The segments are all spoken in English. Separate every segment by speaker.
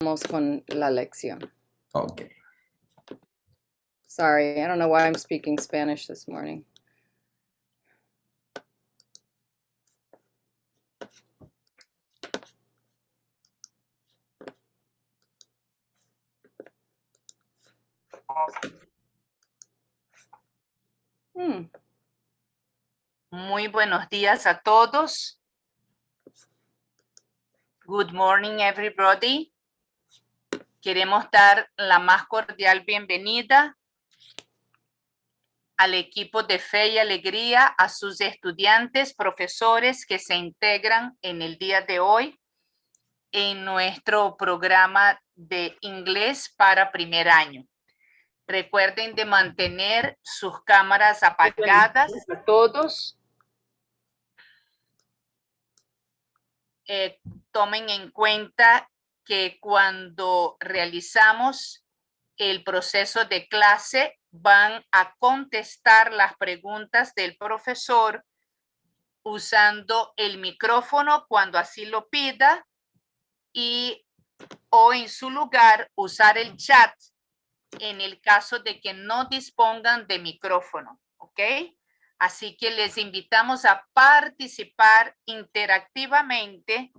Speaker 1: Vamos con la lección.
Speaker 2: Okay.
Speaker 1: Sorry, I don't know why I'm speaking Spanish this morning.
Speaker 3: Muy buenos días a todos. Good morning, everybody. Queremos dar la más cordial bienvenida al equipo de Fe y Alegría, a sus estudiantes, profesores que se integran en el día de hoy en nuestro programa de inglés para primer año. Recuerden de mantener sus cámaras apagadas. A todos. Tomen en cuenta que cuando realizamos el proceso de clase van a contestar las preguntas del profesor usando el micrófono cuando así lo pida o en su lugar usar el chat en el caso de que no dispongan de micrófono, ¿ok? Así que les invitamos a participar interactivamente.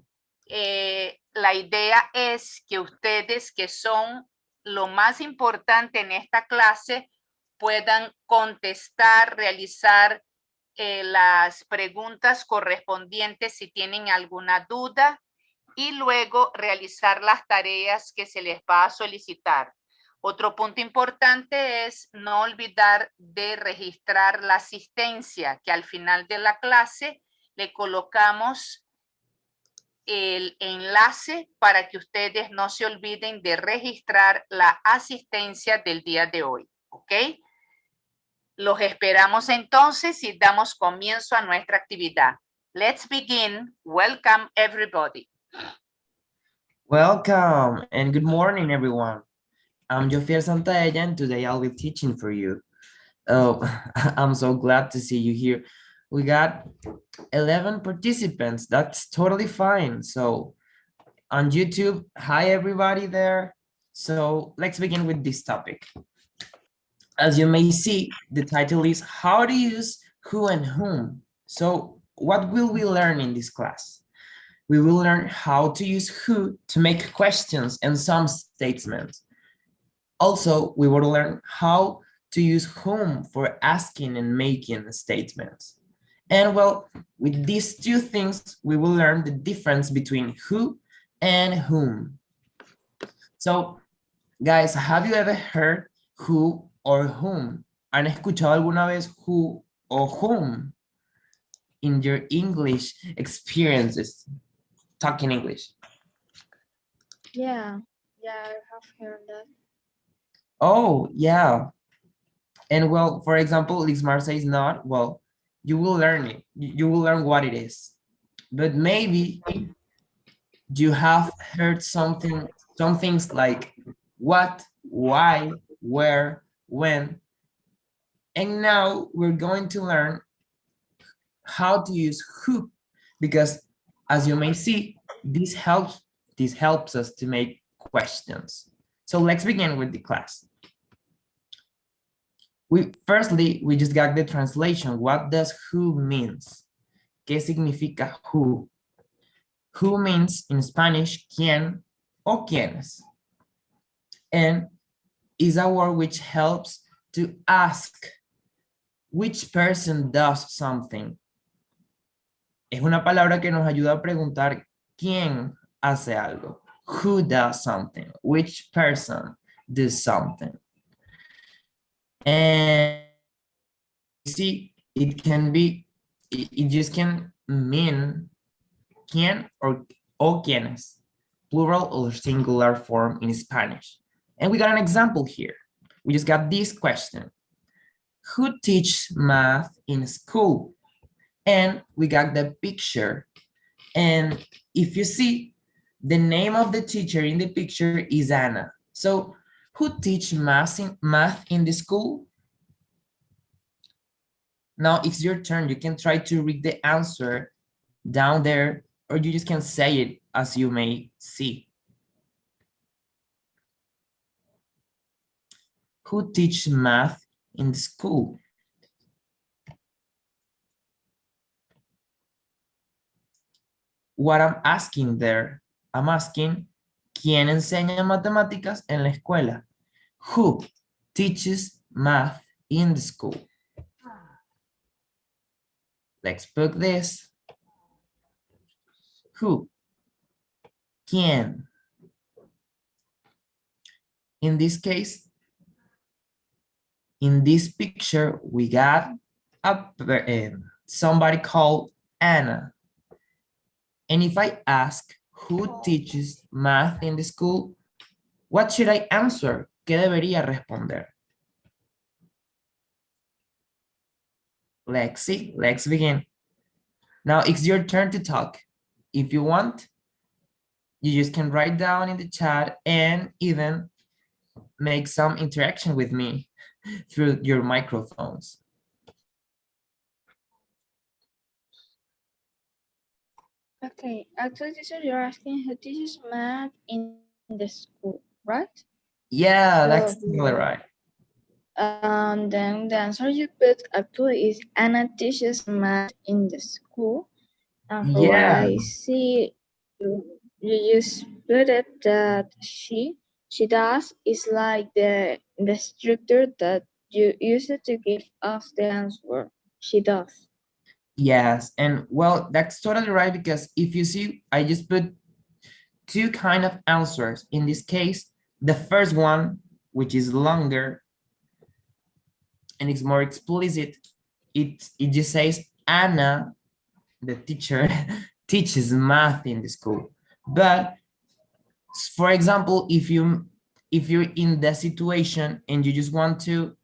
Speaker 3: La idea es que ustedes, que son lo más importante en esta clase, puedan contestar, realizar las preguntas correspondientes si tienen alguna duda y luego realizar las tareas que se les va a solicitar. Otro punto importante es no olvidar de registrar la asistencia, que al final de la clase le colocamos el enlace para que ustedes no se olviden de registrar la asistencia del día de hoy, ¿ok? Los esperamos entonces y damos comienzo a nuestra actividad. Let's begin. Welcome, everybody.
Speaker 2: Welcome and good morning, everyone. I'm Jofiel Santaella, and today I'll be teaching for you. Oh, I'm so glad to see you here. We got 11 participants. That's totally fine. So on YouTube, hi everybody there. So let's begin with this topic. As you may see, the title is How to Use Who and Whom. So what will we learn in this class? We will learn how to use who to make questions and some statements. Also, we will learn how to use whom for asking and making statements. And well, with these two things, we will learn the difference between who and whom. So, guys, have you ever heard who or whom? ¿Han escuchado alguna vez who or whom in your English experiences, talking English?
Speaker 4: Yeah, I have heard that.
Speaker 2: Oh, yeah. And well, for example, Lismar says not, well, you will learn it. You will learn what it is. But maybe you have heard some things like what, why, where, when. And now we're going to learn how to use who, because as you may see, this helps us to make questions. So let's begin with the class. Firstly, we just got the translation. What does who means? ¿Qué significa who? Who means in Spanish quién o quiénes. And is a word which helps to ask which person does something. Es una palabra que nos ayuda a preguntar quién hace algo. Who does something? Which person does something? And see, it just can mean quién or quiénes, plural or singular form in Spanish. And we got an example here. We just got this question. Who teaches math in school? And we got the picture. And if you see, the name of the teacher in the picture is Anna. So who teach math in the school? Now it's your turn. You can try to read the answer down there, or you just can say it as you may see. Who teaches math in the school? What I'm asking there, I'm asking, ¿quién enseña matemáticas en la escuela? Who teaches math in the school? Let's put this. Who? ¿Quién? In this case, in this picture, we got somebody called Anna. And if I ask who teaches math in the school, what should I answer? ¿Qué debería responder? Let's see, let's begin. Now it's your turn to talk. If you want, you just can write down in the chat and even make some interaction with me through your microphones.
Speaker 4: Okay, actually, teacher, you're asking who teaches math in the school, right?
Speaker 2: Yeah, that's totally right.
Speaker 4: Then the answer you put actually is Anna teaches math in the school. And for what
Speaker 2: Yeah.
Speaker 4: I see, you just put it that she does is like the structure that you use it to give us the answer. She does.
Speaker 2: Yes, and well, that's totally right, because if you see, I just put two kind of answers. In this case, the first one, which is longer and it's more explicit, it just says Anna, the teacher, teaches math in the school. But for example, if you're in the situation and you just want to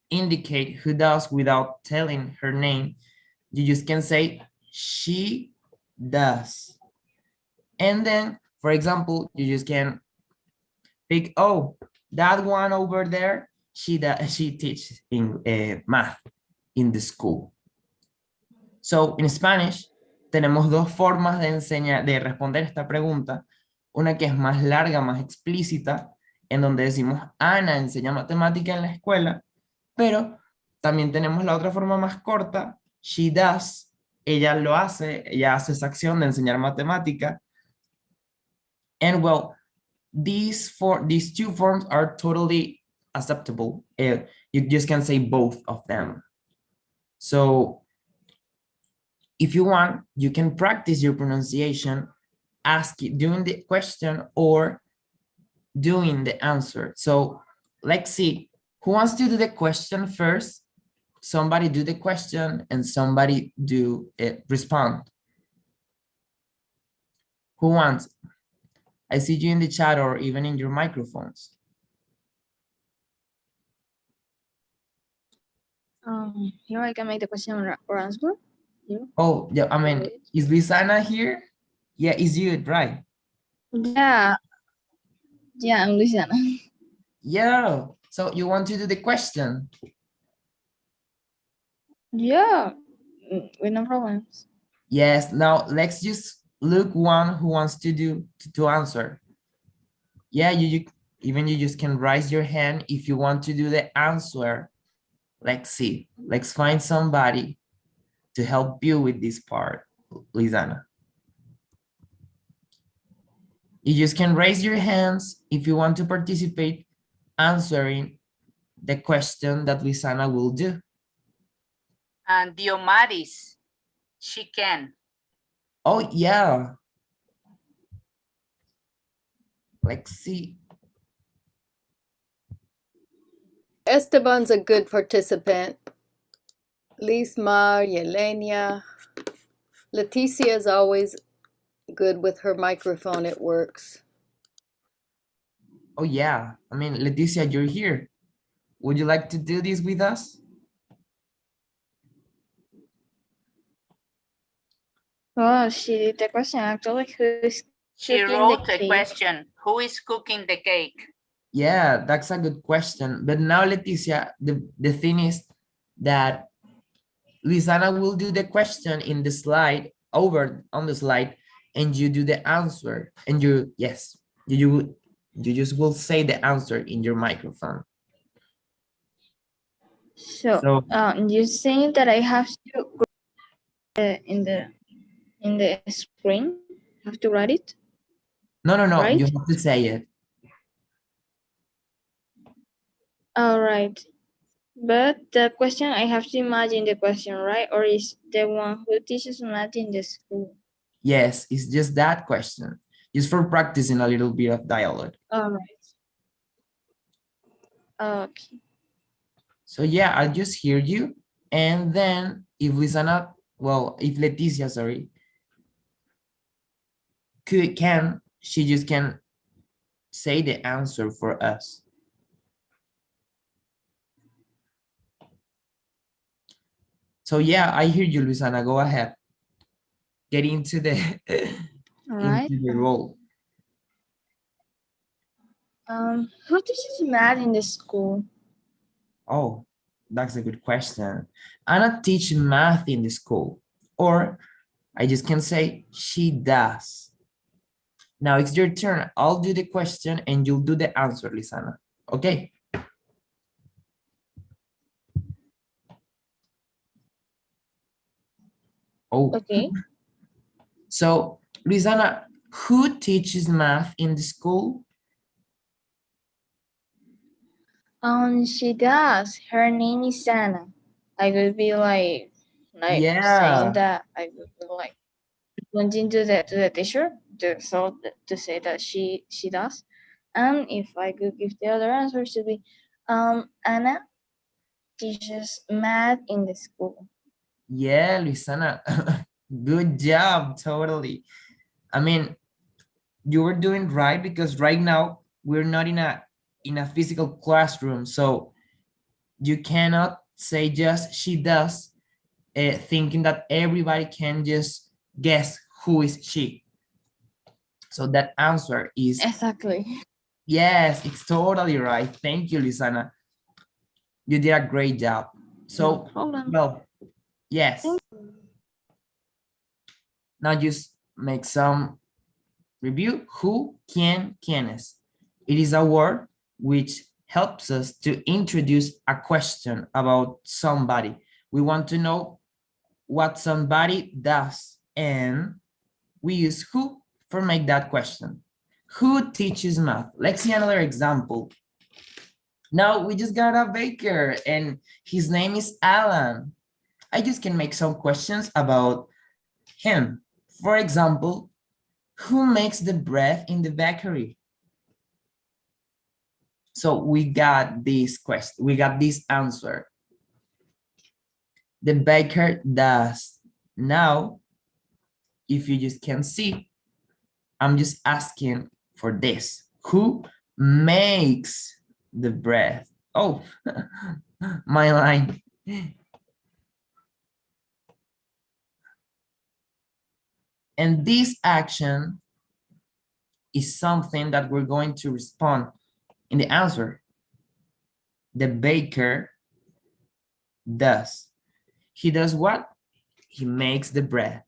Speaker 2: indicate who does without telling her name, you just can say she does. And then, for example, you just can pick, oh, that one over there, she teaches in math in the school. So, in Spanish, tenemos dos formas de enseñar, de responder esta pregunta. Una que es más larga, más explícita, en donde decimos, Ana enseña matemática en la escuela, pero también tenemos la otra forma más corta, she does, ella lo hace, ella hace esa acción de enseñar matemática. And well, these two forms are totally acceptable. You just can say both of them. So if you want, you can practice your pronunciation, doing the question or doing the answer. So let's see, who wants to do the question first? Somebody do the question and somebody do it, respond. Who wants? I see you in the chat or even in your microphones.
Speaker 4: Here I can make the question or answer. Yeah.
Speaker 2: Oh, yeah, I mean, is Lisana here? Yeah, is you, right?
Speaker 4: Yeah. Yeah, I'm Luciana.
Speaker 2: Yeah, so you want to do the question?
Speaker 4: Yeah, with no problems.
Speaker 2: Yes, now let's just look one who wants to do to answer. Yeah, you just can raise your hand if you want to do the answer. Let's see, let's find somebody to help you with this part, Lisana. You just can raise your hands if you want to participate answering the question that Lisana will do.
Speaker 3: And Diomaris, she can.
Speaker 2: Oh, yeah. Let's see.
Speaker 1: Esteban's a good participant. Lisma, Yelenia. Leticia is always good with her microphone. It works.
Speaker 2: Oh, yeah. I mean, Leticia, you're here. Would you like to do this with us?
Speaker 4: Oh, she did the question actually. Who's
Speaker 3: She
Speaker 4: cooking
Speaker 3: wrote
Speaker 4: the
Speaker 3: a
Speaker 4: cake?
Speaker 3: question. Who is cooking the cake?
Speaker 2: Yeah, that's a good question. But now, Leticia, the thing is that Lisana will do the question in the slide, over on the slide, and you do the answer. And you You just will say the answer in your microphone.
Speaker 4: So,
Speaker 2: So
Speaker 4: you're saying that I have to go in the screen? Have to write it?
Speaker 2: no,
Speaker 4: Right?
Speaker 2: you have to say it.
Speaker 4: All right. But the question, I have to imagine the question, right? Or is the one who teaches math in the school?
Speaker 2: Yes, it's just that question. Just for practicing a little bit of dialogue.
Speaker 4: All right. Okay.
Speaker 2: So yeah, I just hear you. And then if Lisana, well, if Leticia, sorry, she just can say the answer for us. So yeah, I hear you, Luisana. Go ahead. Get into the
Speaker 4: All right.
Speaker 2: into the role.
Speaker 4: Who teaches math in the school?
Speaker 2: Oh, that's a good question. Anna teach math in the school, or I just can say she does. Now it's your turn. I'll do the question and you'll do the answer, Lisana. Okay. Oh,
Speaker 4: Okay.
Speaker 2: so Lisana, who teaches math in the school?
Speaker 4: She does. Her name is Anna. I would be like saying
Speaker 2: Yeah.
Speaker 4: that. I would be like pointing to the teacher to say that she does. And if I could give the other answer, should be Anna teaches math in the school.
Speaker 2: Yeah, Luisana. Good job, totally. I mean, you were doing right because right now we're not in a physical classroom, so you cannot say just she does, thinking that everybody can just guess who is she. So that answer is
Speaker 4: Exactly.
Speaker 2: yes, it's totally right. Thank you, Lisana. You did a great job.
Speaker 4: No
Speaker 2: So,
Speaker 4: problem.
Speaker 2: well, yes. Now just make some review. Who, quiénes. It is a word which helps us to introduce a question about somebody. We want to know what somebody does, and we use who for make that question. Who teaches math? Let's see another example. Now we just got a baker and his name is Alan. I just can make some questions about him. For example, who makes the bread in the bakery? So we got this question, we got this answer. The baker does. Now, if you just can see, I'm just asking for this. Who makes the bread? Oh, my line. And this action is something that we're going to respond in the answer. The baker does. He does what? He makes the bread.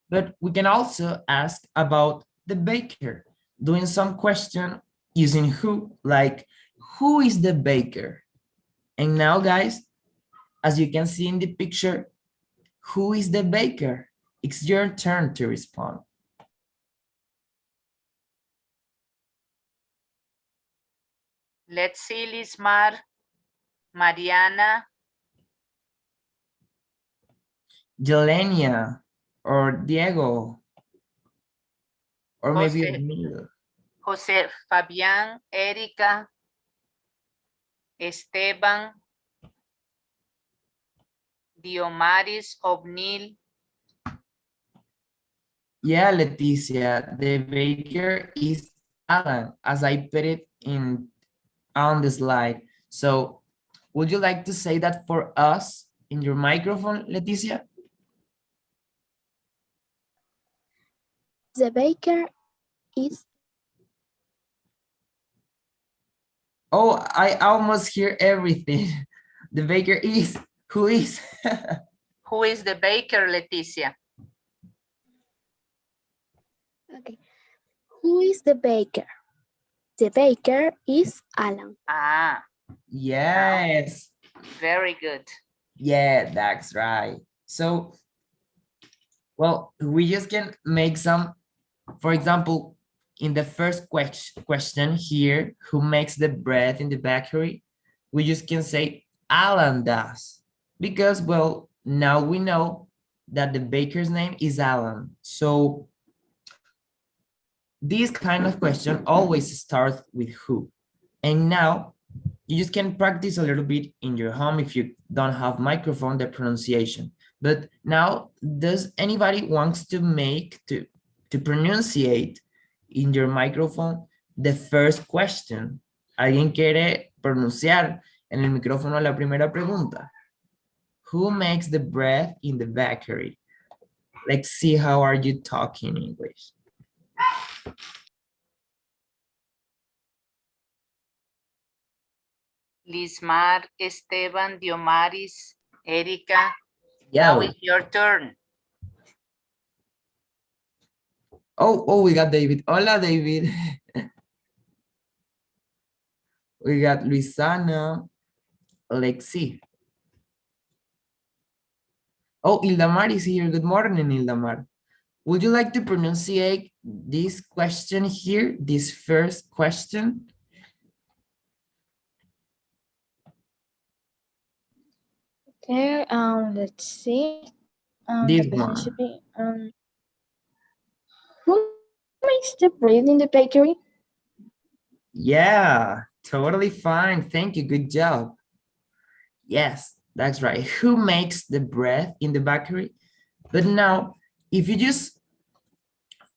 Speaker 2: But we can also ask about the baker, doing some question using who, like, who is the baker? And now, guys, as you can see in the picture, who is the baker? It's your turn to respond.
Speaker 3: Let's see, Lismar, Mariana,
Speaker 2: Jelenia or Diego, or maybe
Speaker 3: Jose,
Speaker 2: Emilio.
Speaker 3: Jose Fabián, Erika, Esteban, Diomaris, Obnil,
Speaker 2: Yeah, Leticia, the baker is Alan, as I put it in on the slide. So would you like to say that for us in your microphone, Leticia?
Speaker 5: The baker is
Speaker 2: Oh, I almost hear everything. The baker is, who is?
Speaker 3: who is the baker, Leticia?
Speaker 5: okay. Who is the baker? The baker is Alan.
Speaker 3: Ah,
Speaker 2: Yes.
Speaker 3: very good.
Speaker 2: Yeah, that's right. So, well, we just can make some, for example, in the first question here, who makes the bread in the bakery? We just can say Alan does. Because, well, now we know that the baker's name is Alan. So this kind of question always starts with who. And now you just can practice a little bit in your home if you don't have microphone, the pronunciation. But now, does anybody wants to pronunciate in your microphone the first question? ¿Alguien quiere pronunciar en el micrófono la primera pregunta? Who makes the bread in the bakery? Let's see how are you talking English.
Speaker 3: Lismar, Esteban, Diomaris, Erika.
Speaker 2: Yeah.
Speaker 3: Now it's your turn.
Speaker 2: Oh, we got David. Hola, David. We got Luisana, Lexi. Oh, Ildamar is here. Good morning, Ildamar. Would you like to pronunciate this question here, this first question?
Speaker 4: Okay, let's see.
Speaker 2: This
Speaker 4: The
Speaker 2: one.
Speaker 4: recipe, who makes the bread in the bakery?
Speaker 2: Yeah, totally fine. Thank you. Good job. Yes, that's right. Who makes the bread in the bakery? But now, if you just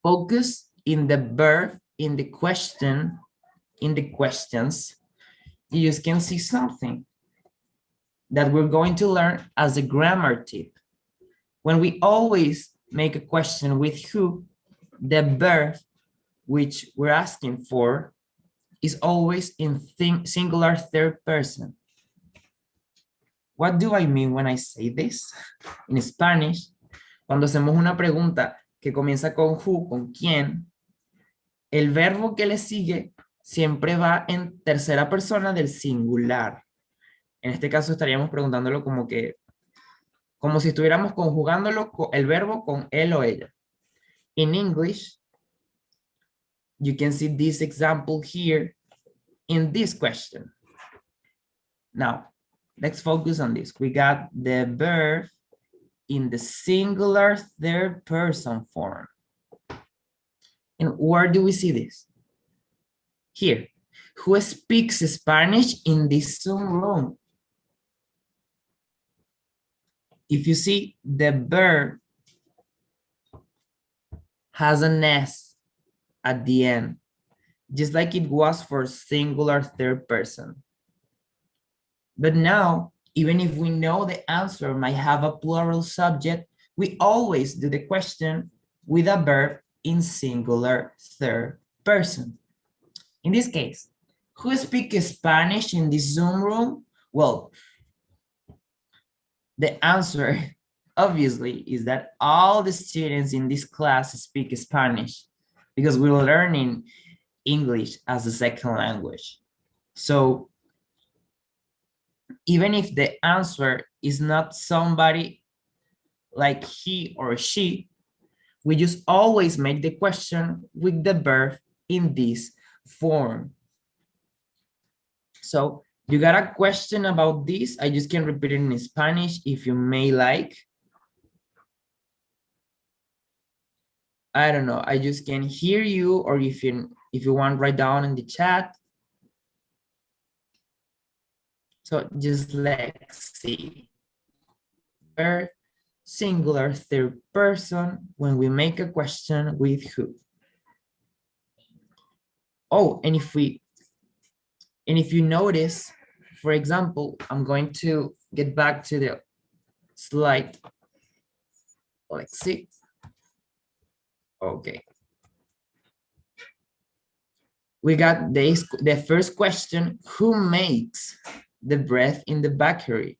Speaker 2: focus in the verb, in the question, in the questions, you just can see something that we're going to learn as a grammar tip. When we always make a question with who, the verb which we're asking for is always in singular third person. What do I mean when I say this? In Spanish, cuando hacemos una pregunta que comienza con who, con quién, el verbo que le sigue siempre va en tercera persona del singular. En este caso estaríamos preguntándolo como si estuviéramos conjugándolo el verbo con él o ella. In English, you can see this example here in this question. Now, let's focus on this. We got the verb in the singular third person form. And where do we see this? Here. Who speaks Spanish in this Zoom room? If you see, the verb has an S at the end, just like it was for singular third person. But now, even if we know the answer might have a plural subject, we always do the question with a verb in singular third person. In this case, who speaks Spanish in this Zoom room? Well, the answer obviously is that all the students in this class speak Spanish because we're learning English as a second language. So even if the answer is not somebody like he or she, we just always make the question with the verb in this form. So you got a question about this? I just can repeat it in Spanish if you may like. I don't know, I just can hear you, or if you want, write down in the chat. So just let's see. Verb, singular third person when we make a question with who. Oh, and if you notice, for example, I'm going to get back to the slide. Let's see. Okay. We got the first question, who makes the bread in the bakery?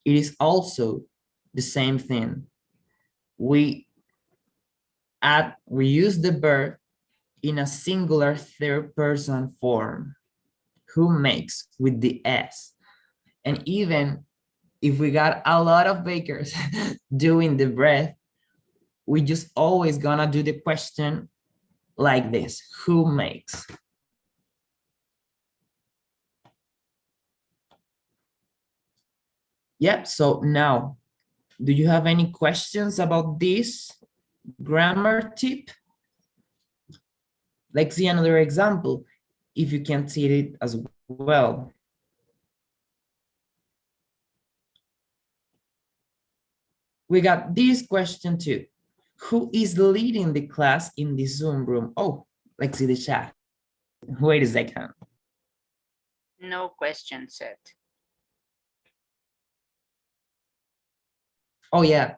Speaker 2: It is also the same thing. We we use the verb in a singular third person form. Who makes with the S. And even if we got a lot of bakers doing the bread, we just always gonna do the question like this: who makes? Yep, so now, do you have any questions about this grammar tip? Let's see another example, if you can see it as well. We got this question too. Who is leading the class in the Zoom room? Oh, let's see the chat. Wait a second.
Speaker 3: No question set.
Speaker 2: Oh yeah,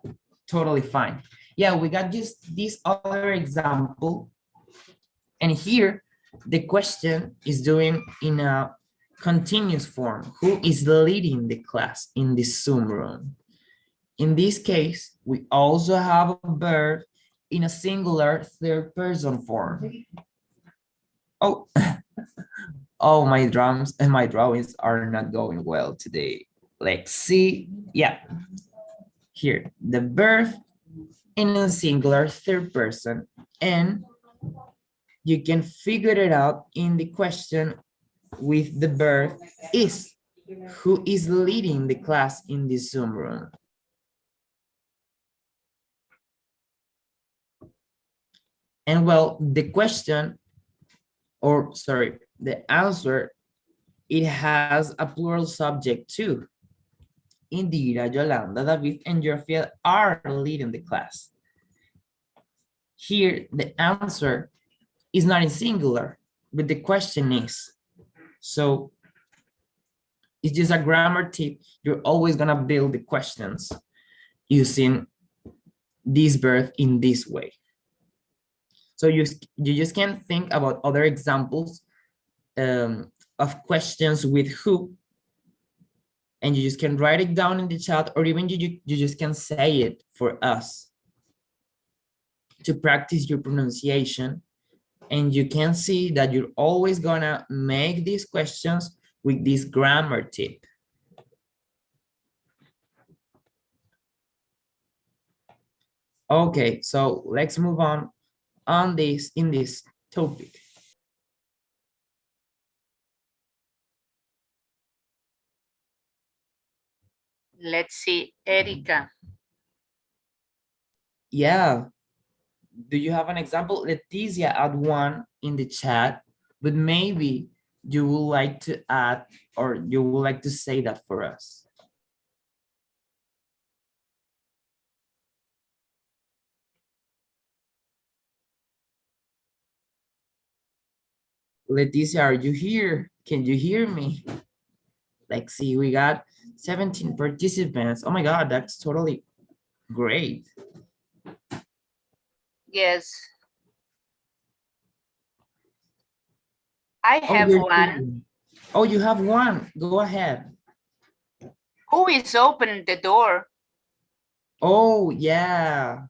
Speaker 2: totally fine. Yeah, we got just this other example. And here, the question is doing in a continuous form. Who is leading the class in the Zoom room? In this case, we also have a verb in a singular third person form. Oh, oh, my drums and my drawings are not going well today. Let's see. Yeah. Here, the verb in a singular third person, and you can figure it out in the question with the verb is. Who is leading the class in the Zoom room? And well, the question, or sorry, the answer, it has a plural subject too. Indira, Yolanda, David, and Jofiel are leading the class. Here, the answer is not in singular, but the question is. So it's just a grammar tip. You're always gonna build the questions using this verb in this way. So you just can think about other examples of questions with who, and you just can write it down in the chat, or even you just can say it for us to practice your pronunciation. And you can see that you're always gonna make these questions with this grammar tip. Okay, so let's move on in this topic.
Speaker 3: Let's see, Erika.
Speaker 2: Yeah. Do you have an example? Leticia add one in the chat, but maybe you would like to add, or you would like to say that for us. Leticia, are you here? Can you hear me? Let's see, we got 17 participants. Oh my God, that's totally great.
Speaker 3: Yes. I
Speaker 2: Oh,
Speaker 3: have
Speaker 2: you're
Speaker 3: one.
Speaker 2: here. Oh, you have one. Go ahead.
Speaker 3: Who is opening the door?
Speaker 2: Oh, yeah.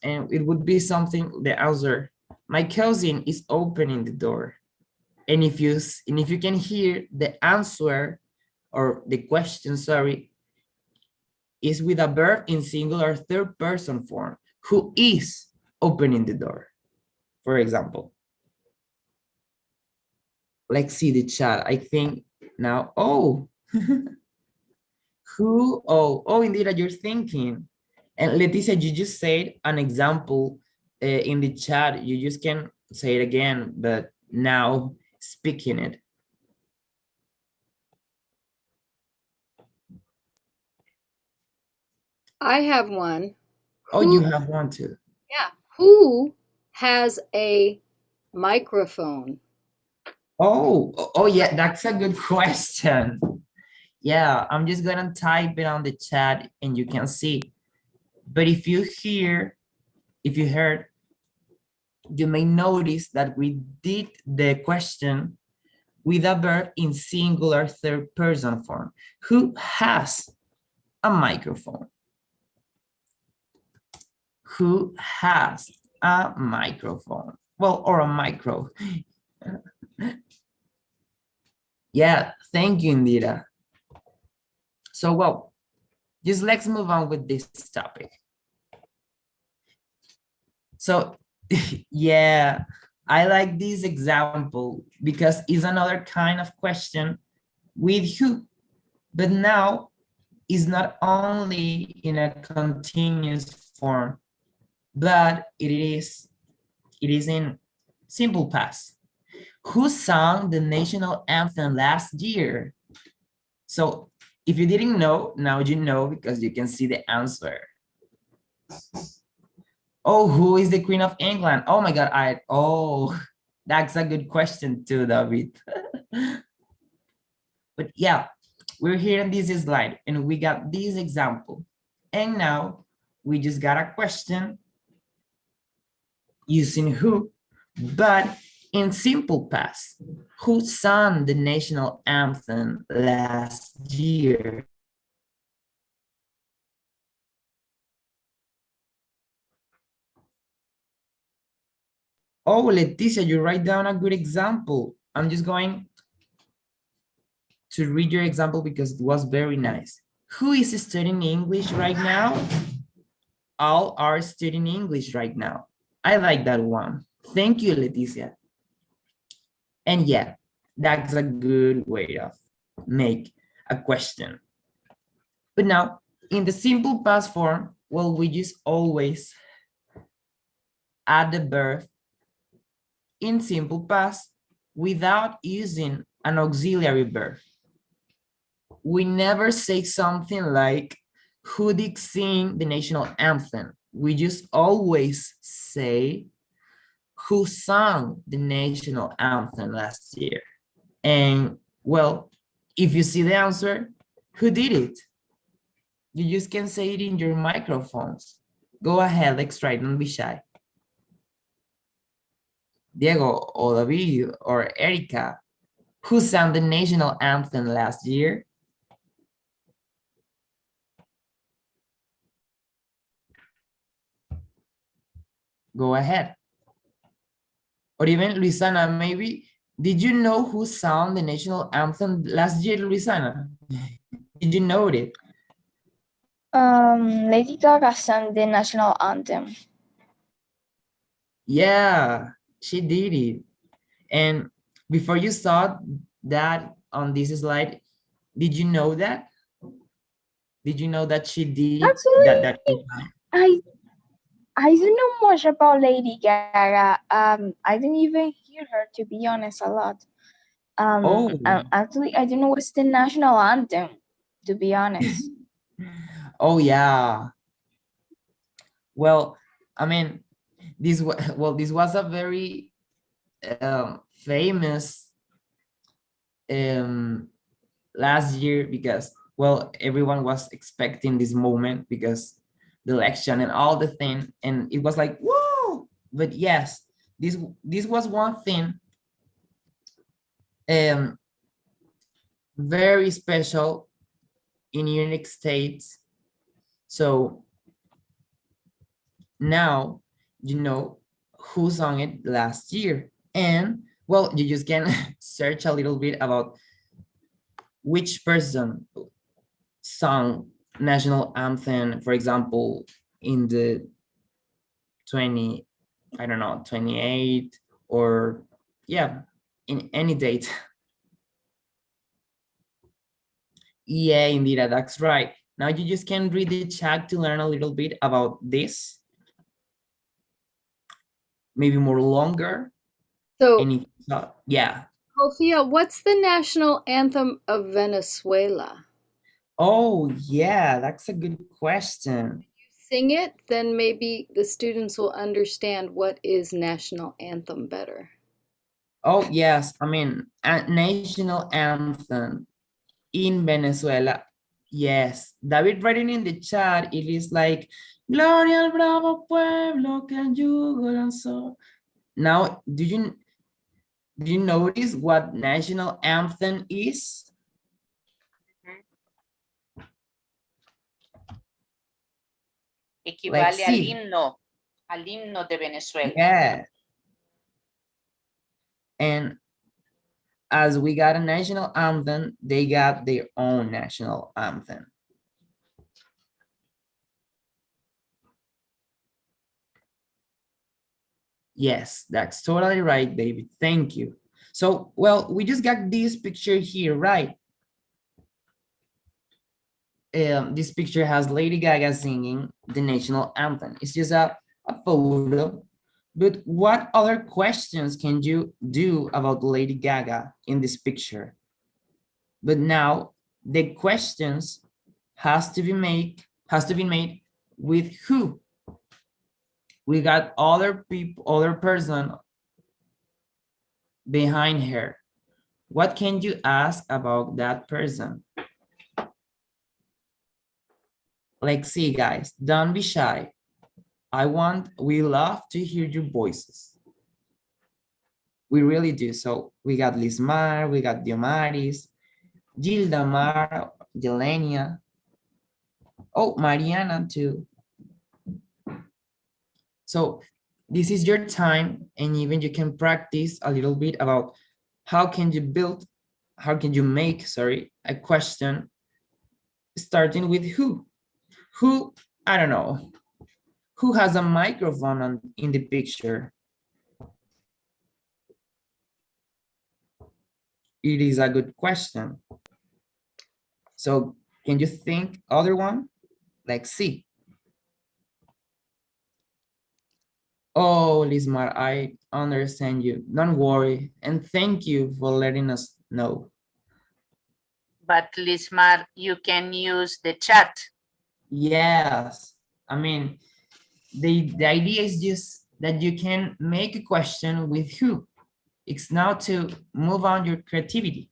Speaker 2: And it would be something, the answer. My cousin is opening the door. And if you can hear the answer or the question, sorry, is with a verb in singular third person form. Who is opening the door, for example? Let's see the chat. I think now, oh, who, oh, indeed, you're thinking. And Leticia, you just said an example in the chat. You just can say it again, but now speaking it.
Speaker 1: I have one.
Speaker 2: Oh,
Speaker 1: Who-
Speaker 2: you have one too.
Speaker 1: Yeah. Who has a microphone?
Speaker 2: Oh yeah, that's a good question. Yeah, I'm just gonna type it on the chat and you can see. But if you heard, you may notice that we did the question with a verb in singular third person form. Who has a microphone? Who has a microphone. Well, or a micro. Yeah, thank you, Indira. So, well, just let's move on with this topic. So, yeah, I like this example because it's another kind of question with who, but now it's not only in a continuous form, but it is in simple past. Who sang the national anthem last year? So if you didn't know, now you know because you can see the answer. Oh, who is the Queen of England? Oh my God, that's a good question too, David. But yeah, we're here in this slide and we got this example. And now we just got a question using who, but in simple past. Who sang the national anthem last year? Oh, Leticia, you write down a good example. I'm just going to read your example because it was very nice. Who is studying English right now? All are studying English right now. I like that one. Thank you, Leticia. And yeah, that's a good way of make a question. But now, in the simple past form, well, we just always add the verb in simple past without using an auxiliary verb. We never say something like, who did sing the national anthem? We just always say, who sang the national anthem last year? And well, if you see the answer, who did it? You just can say it in your microphones. Go ahead, let's try, don't be shy. Diego or David or Erica, who sang the national anthem last year? Go ahead. Or even Luisana, maybe, did you know who sang the national anthem last year, Luisana? Did you know it?
Speaker 4: Lady Gaga sang the national anthem.
Speaker 2: Yeah, she did it. And before you saw that on this slide, did you know that? Did you know that she did that?
Speaker 4: I don't know much about Lady Gaga. I didn't even hear her, to be honest, a lot. Actually, I don't know what's the national anthem, to be honest.
Speaker 2: Oh yeah. Well, I mean, this was a very famous last year because, well, everyone was expecting this moment because the election and all the thing, and it was like, whoa. But yes, this was one thing very special in United States. So now you know who sung it last year. And well, you just can search a little bit about which person sung national anthem, for example, in the 20, I don't know, 28, or yeah, in any date. Yeah, indeed, that's right. Now you just can read the chat to learn a little bit about this. Maybe more longer.
Speaker 1: So,
Speaker 2: Yeah.
Speaker 1: Jofiel, what's the national anthem of Venezuela?
Speaker 2: Oh, yeah, that's a good question.
Speaker 1: Sing it, then maybe the students will understand what is national anthem better.
Speaker 2: Oh, yes, I mean, a national anthem in Venezuela. Yes, David writing in the chat, it is like, Gloria al bravo pueblo que el yugo lanzó. Now, do you notice what national anthem is?
Speaker 3: Equivale al
Speaker 2: see.
Speaker 3: himno al himno de Venezuela.
Speaker 2: Yeah. And as we got a national anthem, they got their own national anthem. Yes, that's totally right, David. Thank you. So, well, we just got this picture here, right? This picture has Lady Gaga singing the national anthem. It's just a photo. But what other questions can you do about Lady Gaga in this picture? But now the questions has to be made with who? We got other people, other person behind her. What can you ask about that person? Like, see, guys, don't be shy. We love to hear your voices. We really do. So we got Lismar, we got Diomaris, Gildamar, Jelenia. Oh, Mariana too. So this is your time, and even you can practice a little bit about how can you make, a question starting with who? Who, I don't know, who has a microphone in the picture? It is a good question. So can you think other one? Like C. Oh, Lismar, I understand you. Don't worry. And thank you for letting us know.
Speaker 3: But Lismar, you can use the chat.
Speaker 2: Yes. I mean, the idea is just that you can make a question with who. It's now to move on your creativity.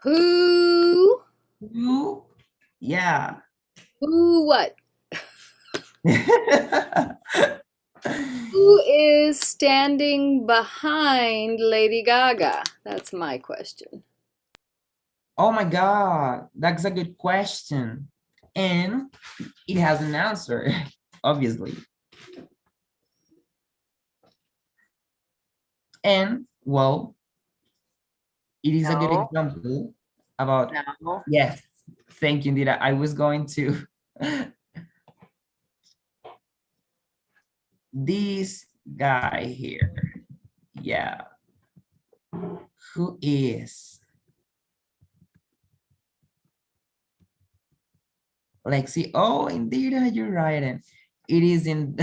Speaker 1: Who?
Speaker 2: Who? Yeah.
Speaker 1: Who what? Who is standing behind Lady Gaga? That's my question.
Speaker 2: Oh my God, that's a good question. And it has an answer, obviously. And well, it is a good
Speaker 3: No.
Speaker 2: example about,
Speaker 3: No.
Speaker 2: yes, thank you, Indira. I was going to, this guy here, yeah. Who is? Lexi, oh, Indira, you're right. And it isn't,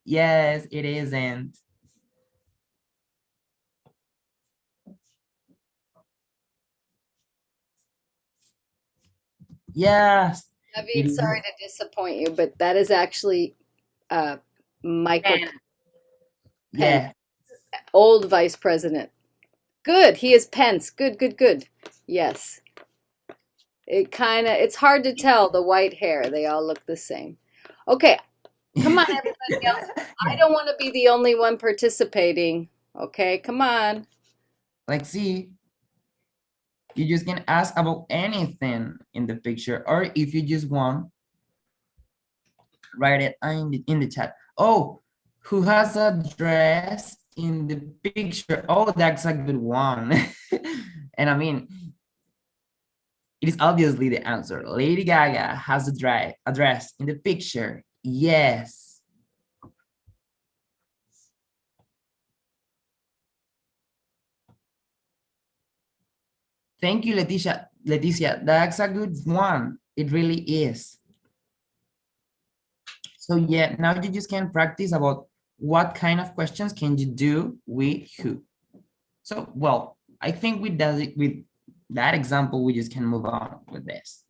Speaker 2: yes, it isn't. Yes.
Speaker 1: David, sorry to disappoint you, but that is actually Michael
Speaker 3: Pen.
Speaker 2: Yeah.
Speaker 1: old vice president. Good. He is Pence. Good, good, good. Yes. It's hard to tell the white hair. They all look the same. Okay. Come on, everybody else. I don't want to be the only one participating. Okay, come on.
Speaker 2: Like, see, you just can ask about anything in the picture, or if you just want, write it in the chat. Oh, who has a dress in the picture? Oh, that's a good one. And I mean, it is obviously the answer. Lady Gaga has a dress in the picture. Yes. Thank you, Leticia. Leticia, that's a good one. It really is. So yeah, now you just can practice about what kind of questions can you do with who. So, well, I think with that example, we just can move on with this.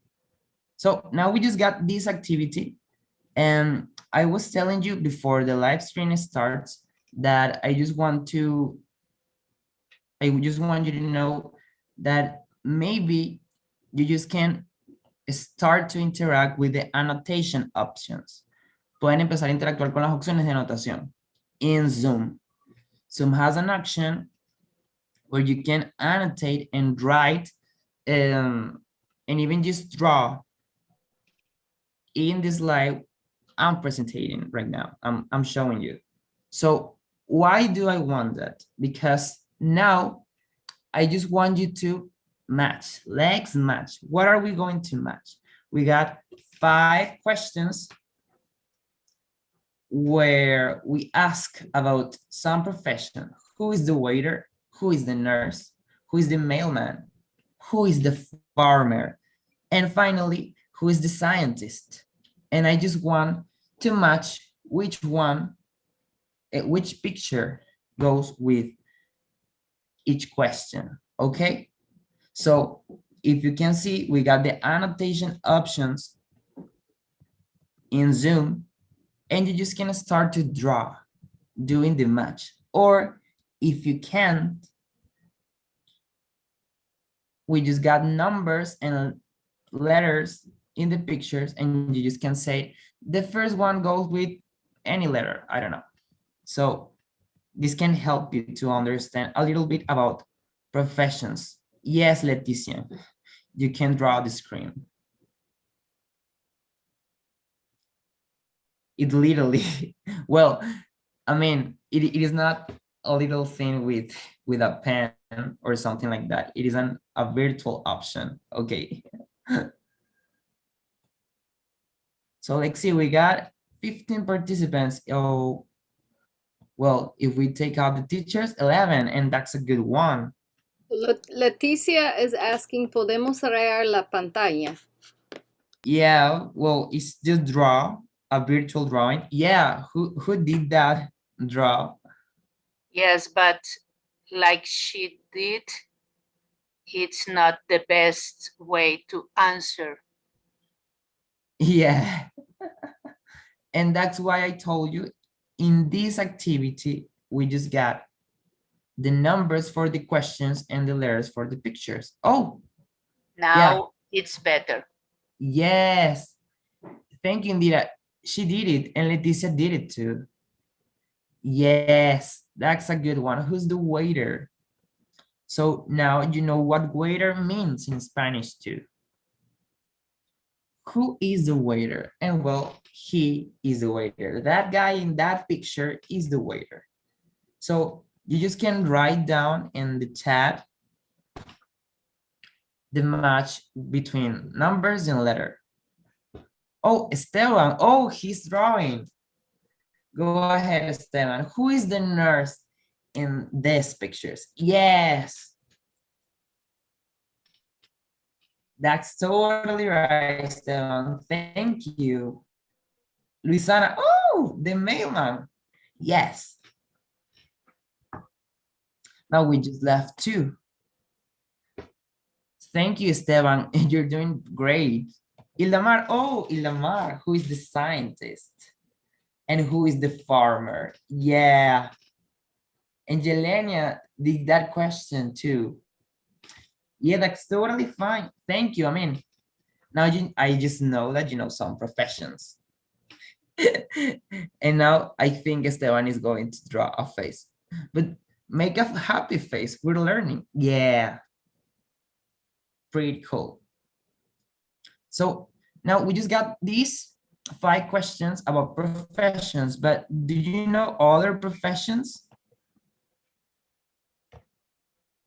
Speaker 2: So now we just got this activity, and I was telling you before the live stream starts that I just want you to know that maybe you just can start to interact with the annotation options. Pueden empezar a interactuar con las opciones de anotación in Zoom. Zoom has an option where you can annotate and write and even just draw in the slide I'm presenting right now. I'm showing you. So why do I want that? Because now I just want you to match. Let's match. What are we going to match? We got 5 questions where we ask about some profession. Who is the waiter? Who is the nurse? Who is the mailman? Who is the farmer? And finally, who is the scientist? And I just want to match which one, which picture goes with each question, okay? So if you can see, we got the annotation options in Zoom, and you just can start to draw doing the match. Or if you can't, we just got numbers and letters in the pictures, and you just can say the first one goes with any letter, I don't know. So this can help you to understand a little bit about professions. Yes, Leticia, you can draw the screen. It literally, well, I mean, it is not a little thing with a pen or something like that. It is a virtual option, okay? So let's see, we got 15 participants. Oh, well, if we take out the teachers, 11, and that's a good one.
Speaker 1: Leticia is asking, ¿podemos cerrar la pantalla?
Speaker 2: Yeah, well, it's just draw, a virtual drawing. Yeah, who did that draw?
Speaker 3: Yes, but like she did, it's not the best way to answer.
Speaker 2: Yeah. And that's why I told you in this activity, we just got the numbers for the questions and the letters for the pictures. Oh,
Speaker 3: Now it's better.
Speaker 2: yes. Thank you, Indira. She did it, and Leticia did it too. Yes, that's a good one. Who's the waiter? So now you know what waiter means in Spanish too. Who is the waiter? And well, he is the waiter. That guy in that picture is the waiter. So you just can write down in the chat the match between numbers and letter. Oh, Esteban. Oh, he's drawing. Go ahead, Esteban. Who is the nurse in these pictures? Yes. That's totally right, Esteban. Thank you. Luisana. Oh, the mailman. Yes. Now we just left 2. Thank you, Esteban. You're doing great. Ildamar. Oh, Ildamar. Who is the scientist? And who is the farmer? Yeah. And Jelenia did that question too. Yeah, that's totally fine. Thank you. I mean, now I just know that you know some professions. And now I think Esteban is going to draw a face. But make a happy face. We're learning. Yeah. Pretty cool. So now we just got these 5 questions about professions, but do you know other professions?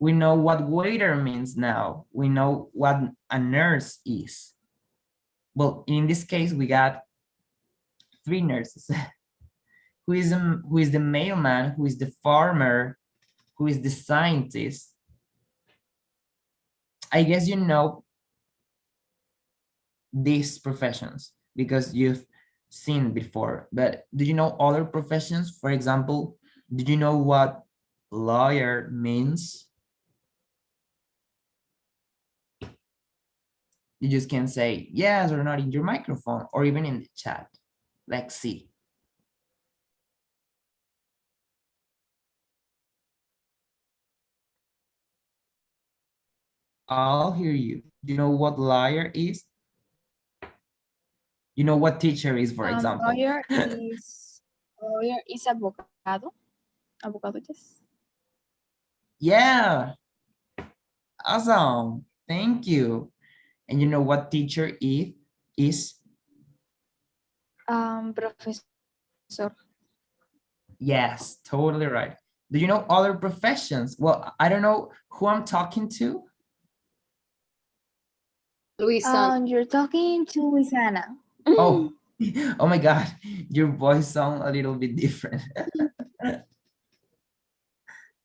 Speaker 2: We know what waiter means now. We know what a nurse is. Well, in this case, we got 3 nurses. Who is the mailman? Who is the farmer? Who is the scientist? I guess you know these professions because you've seen before, but do you know other professions? For example, did you know what lawyer means? You just can say yes or not in your microphone or even in the chat. Let's see. I'll hear you. Do you know what lawyer is? You know what teacher is, for example.
Speaker 4: Lawyer is abogado. Abogado, yes.
Speaker 2: Yeah. Awesome. Thank you. And you know what teacher is?
Speaker 4: Profesor.
Speaker 2: Yes, totally right. Do you know other professions? Well, I don't know who I'm talking to.
Speaker 1: Luisan.
Speaker 4: You're talking to Luisana.
Speaker 2: Oh, oh my God, your voice sounds a little bit different.
Speaker 4: All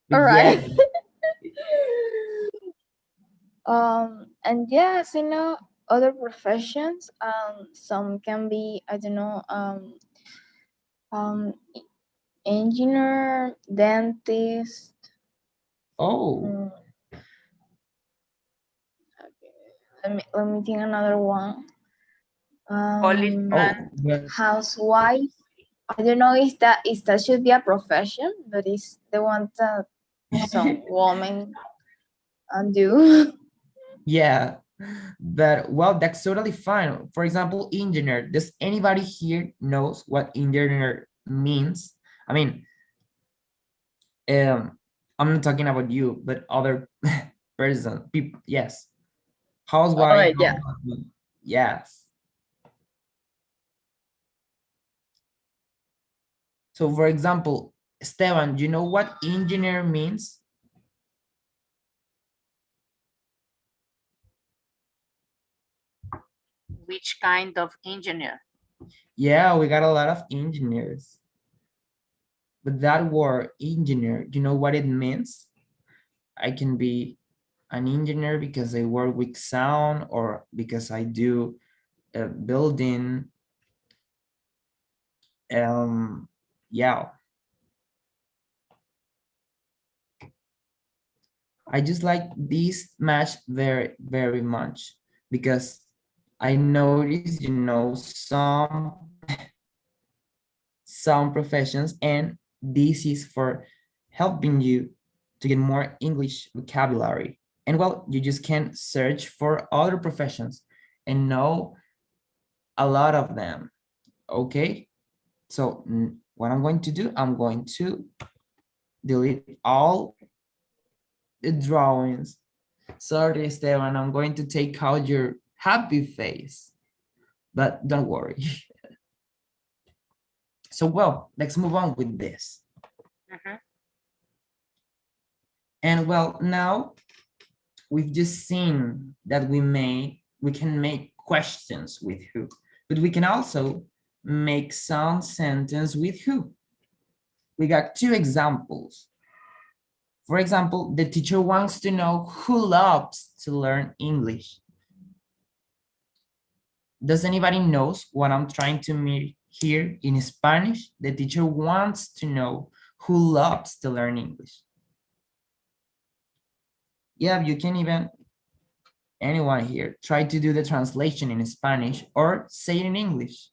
Speaker 2: But yeah,
Speaker 4: right. And yes, other professions. Some can be, I don't know, um, engineer, dentist.
Speaker 2: oh,
Speaker 4: mm, let me think another one.
Speaker 3: Policeman.
Speaker 2: oh, well,
Speaker 4: Housewife. I don't know if that should be a profession, but it's the one that some women do.
Speaker 2: yeah, but well, that's totally fine. For example, engineer. Does anybody here knows what engineer means? I mean, I'm not talking about you, but other person, people. Yes, housewife.
Speaker 4: Oh yeah.
Speaker 2: Yes. So, for example, Esteban, do you know what engineer means?
Speaker 3: Which kind of engineer?
Speaker 2: Yeah, we got a lot of engineers. But that word engineer, do you know what it means? I can be an engineer because I work with sound or because I do building. Yeah, I just like this match very, very much because I noticed, you know, some professions, and this is for helping you to get more English vocabulary. And well, you just can search for other professions and know a lot of them. Okay, so what I'm going to do, I'm going to delete all the drawings. Sorry, Esteban, I'm going to take out your happy face, but don't worry. So well, let's move on with this.
Speaker 3: Mhm.
Speaker 2: And well, now we've just seen that we can make questions with who, but we can also make sound sentence with who. We got two examples. For example, the teacher wants to know who loves to learn English. Does anybody knows what I'm trying to make here in Spanish? The teacher wants to know who loves to learn English. Yeah, you can even, anyone here, try to do the translation in Spanish or say it in English.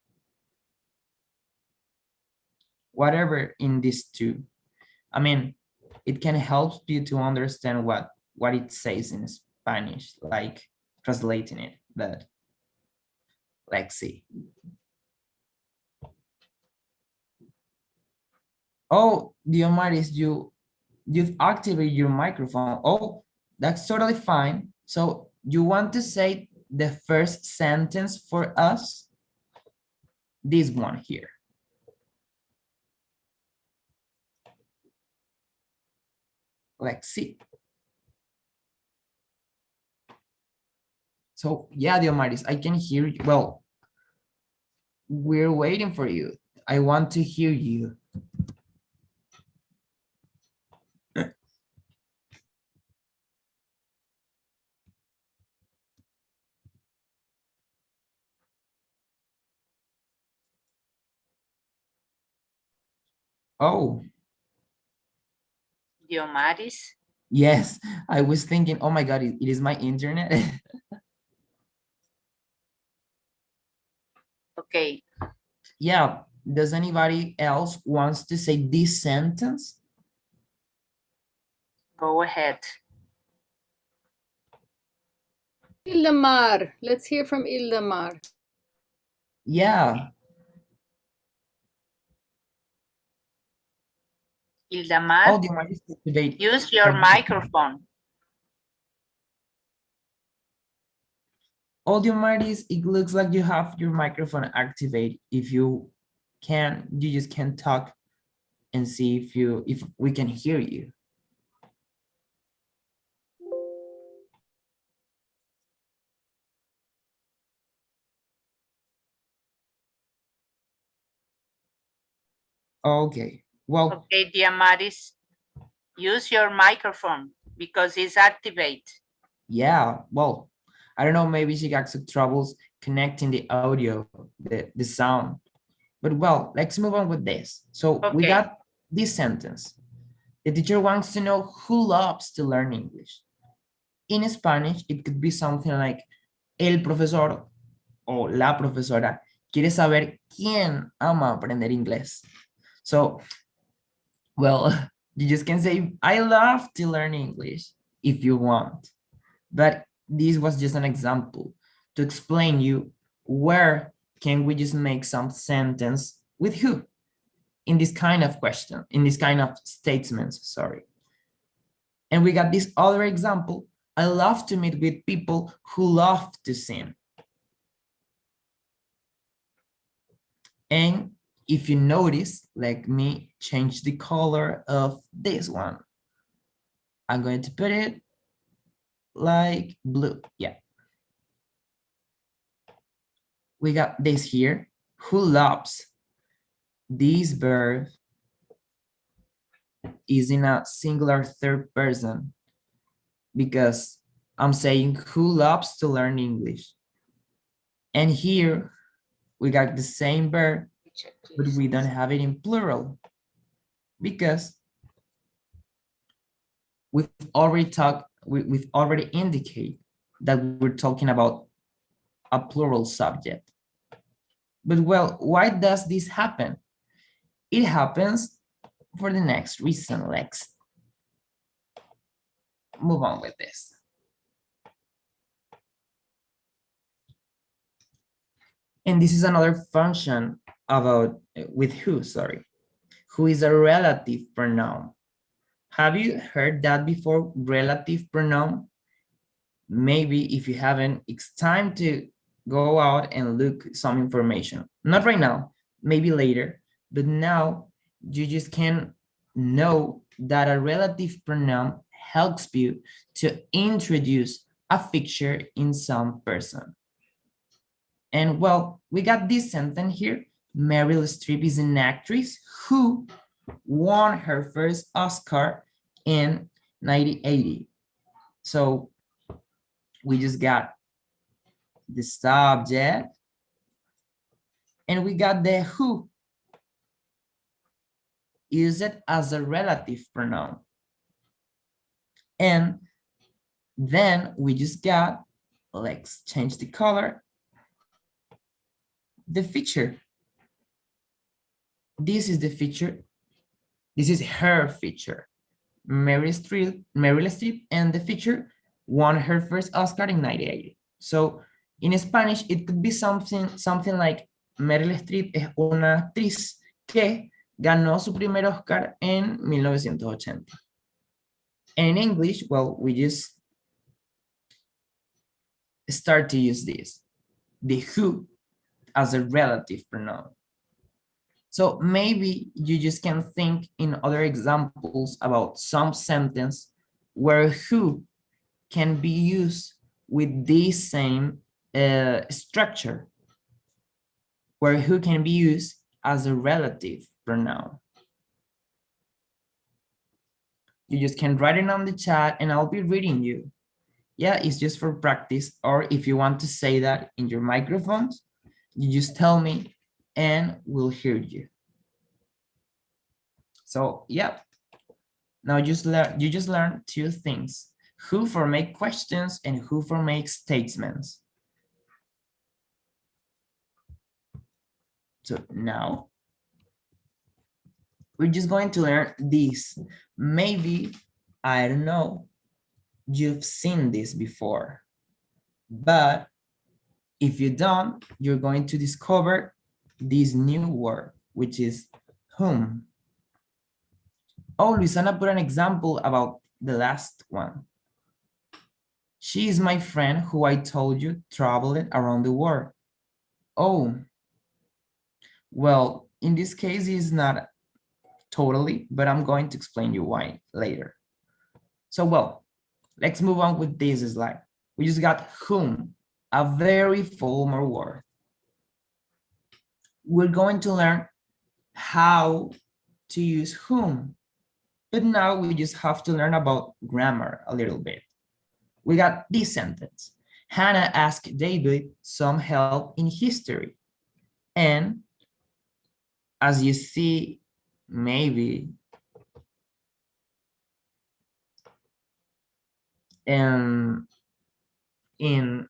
Speaker 2: Whatever in these two. I mean, it can help you to understand what it says in Spanish, like translating it, but let's see. Oh, Diomaris, you've activated your microphone. Oh, that's totally fine. So you want to say the first sentence for us? This one here. Let's see. So yeah, Diomaris, I can hear you. Well, we're waiting for you. I want to hear you. Oh,
Speaker 3: Diomaris.
Speaker 2: yes. I was thinking, oh my God, it is my internet.
Speaker 3: Okay.
Speaker 2: Yeah. Does anybody else wants to say this sentence?
Speaker 3: Go ahead.
Speaker 1: Ildamar. Let's hear from Ildamar.
Speaker 2: Yeah.
Speaker 3: Ildamar,
Speaker 2: Oh, Diomaris, activate.
Speaker 3: use your microphone.
Speaker 2: Audio Martis, it looks like you have your microphone activate. If you can, you just can talk and see if we can hear you. Okay, well,
Speaker 3: Okay, Diamaris, use your microphone because it's activate.
Speaker 2: yeah, well, I don't know, maybe she got some troubles connecting the audio, the sound. But well, let's move on with this. So we
Speaker 3: Okay.
Speaker 2: got this sentence. The teacher wants to know who loves to learn English. In Spanish, it could be something like el profesor o la profesora quiere saber quién ama aprender inglés. So, well, you just can say, I love to learn English if you want. But this was just an example to explain you where can we just make some sentence with who in this kind of question, in this kind of statements, sorry. And we got this other example. I love to meet with people who love to sing. And if you notice, let me change the color of this one. I'm going to put it like blue, yeah. We got this here, who loves. This verb is in a singular third person because I'm saying who loves to learn English. And here we got the same verb, but we don't have it in plural because we've already talked, we've already indicated that we're talking about a plural subject. But well, why does this happen? It happens for the next reason. Let's move on with this. And this is another function about with who, sorry. Who is a relative pronoun. Have you heard that before, relative pronoun? Maybe if you haven't, it's time to go out and look some information. Not right now, maybe later, but now you just can know that a relative pronoun helps you to introduce a fixture in some person. And well, we got this sentence here. Meryl Streep is an actress who won her first Oscar in 1980. So we just got the subject and we got the who. Use it as a relative pronoun. And then we just got, let's change the color, the feature. This is the feature. This is her feature. Meryl Streep, and the feature won her first Oscar in 1980. So in Spanish, it could be something like Meryl Streep es una actriz que ganó su primer Oscar en 1980. And in English, well, we just start to use this, the who, as a relative pronoun. So maybe you just can think in other examples about some sentence where who can be used with this same structure, where who can be used as a relative pronoun. You just can write it on the chat and I'll be reading you. Yeah, it's just for practice, or if you want to say that in your microphones, you just tell me and we'll hear you. So yeah, now you just learn two things: who for make questions and who for make statements. So now we're just going to learn this. Maybe, I don't know, you've seen this before, but if you don't, you're going to discover this new word, which is whom. Oh, Luisana put an example about the last one. She is my friend who I told you traveled around the world. Oh, well, in this case, it's not totally, but I'm going to explain you why later. So, well, let's move on with this slide. We just got whom, a very formal word. We're going to learn how to use whom, but now we just have to learn about grammar a little bit. We got this sentence. Hannah asked David some help in history. And as you see, maybe in in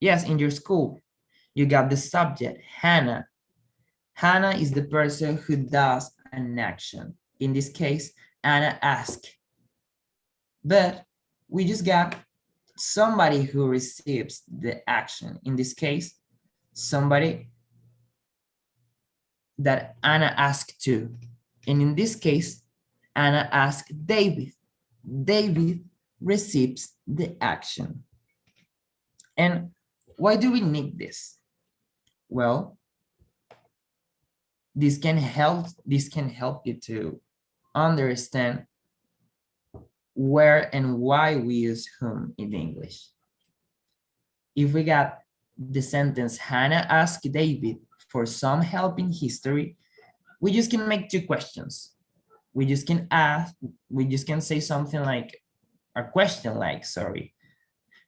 Speaker 2: your school, you got the subject, Hannah. Hannah is the person who does an action. In this case, Anna asked. But we just got somebody who receives the action. In this case, somebody that Anna asked to. And in this case, Anna asked David. David receives the action. And why do we need this? Well, this can help you to understand where and why we use whom in English. If we got the sentence, Hannah asked David for some help in history, we just can make two questions. We just can say something like, a question like, sorry,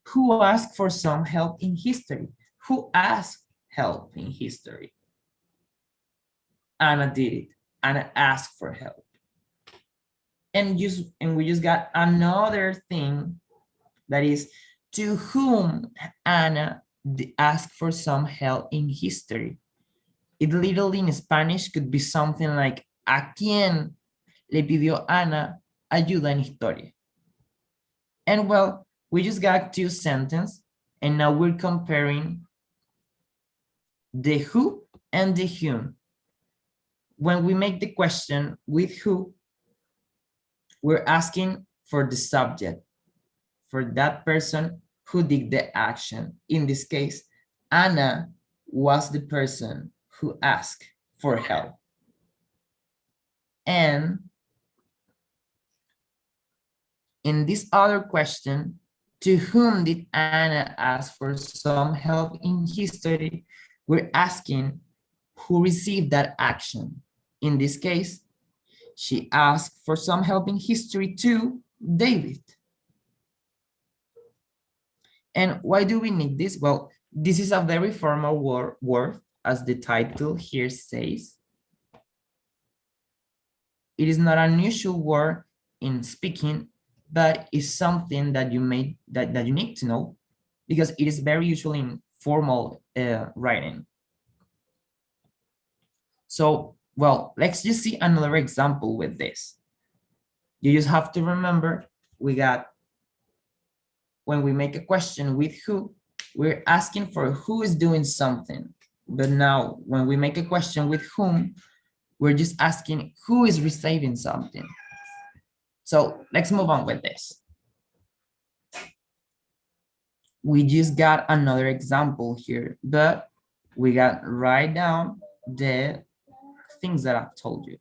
Speaker 2: who asked for some help in history? Who asked help in history? Anna did it. Anna asked for help. And we just got another thing, that is, to whom Anna asked for some help in history. It literally in Spanish could be something like, ¿a quién le pidió Ana ayuda en historia? And well, we just got two sentences, and now we're comparing the who and the whom. When we make the question with who, we're asking for the subject, for that person who did the action. In this case, Anna was the person who asked for help. And in this other question, to whom did Anna ask for some help in history? We're asking who received that action. In this case, she asked for some help in history to David. And why do we need this? Well, this is a very formal word, as the title here says. It is not an unusual word in speaking, but it's something that you need to know, because it is very usual in formal writing. So, well, let's just see another example with this. You just have to remember, we got, when we make a question with who, we're asking for who is doing something. But now, when we make a question with whom, we're just asking who is receiving something. So let's move on with this. We just got another example here, but we got write down the things that I've told you.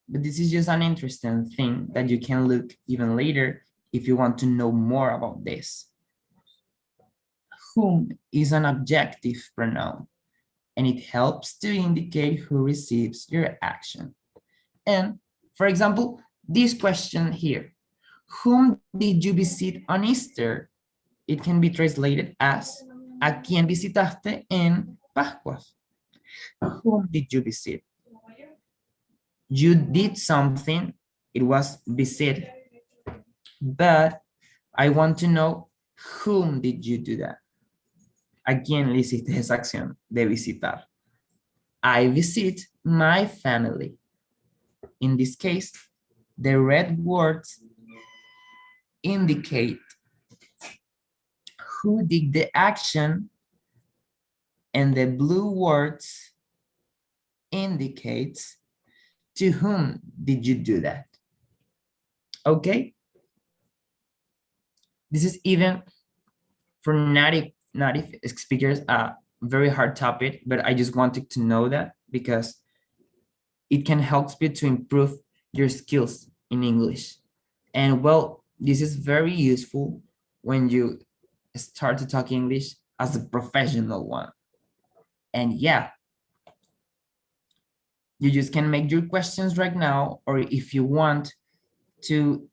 Speaker 2: But this is just an interesting thing that you can look even later if you want to know more about this. Whom is an adjective pronoun, and it helps to indicate who receives your action. And for example, this question here, whom did you visit on Easter? It can be translated as, ¿a quién visitaste en Pascuas? Whom did you visit? You did something, it was visit, but I want to know, whom did you do that? ¿A quién le hiciste esa acción de visitar? I visit my family. In this case, the red words indicate who did the action, and the blue words indicates to whom did you do that. Okay? This is even for native speakers a very hard topic, but I just wanted to know that because it can help you to improve your skills in English. And well, this is very useful when you start to talk English as a professional one. And yeah, you just can make your questions right now, or if you want to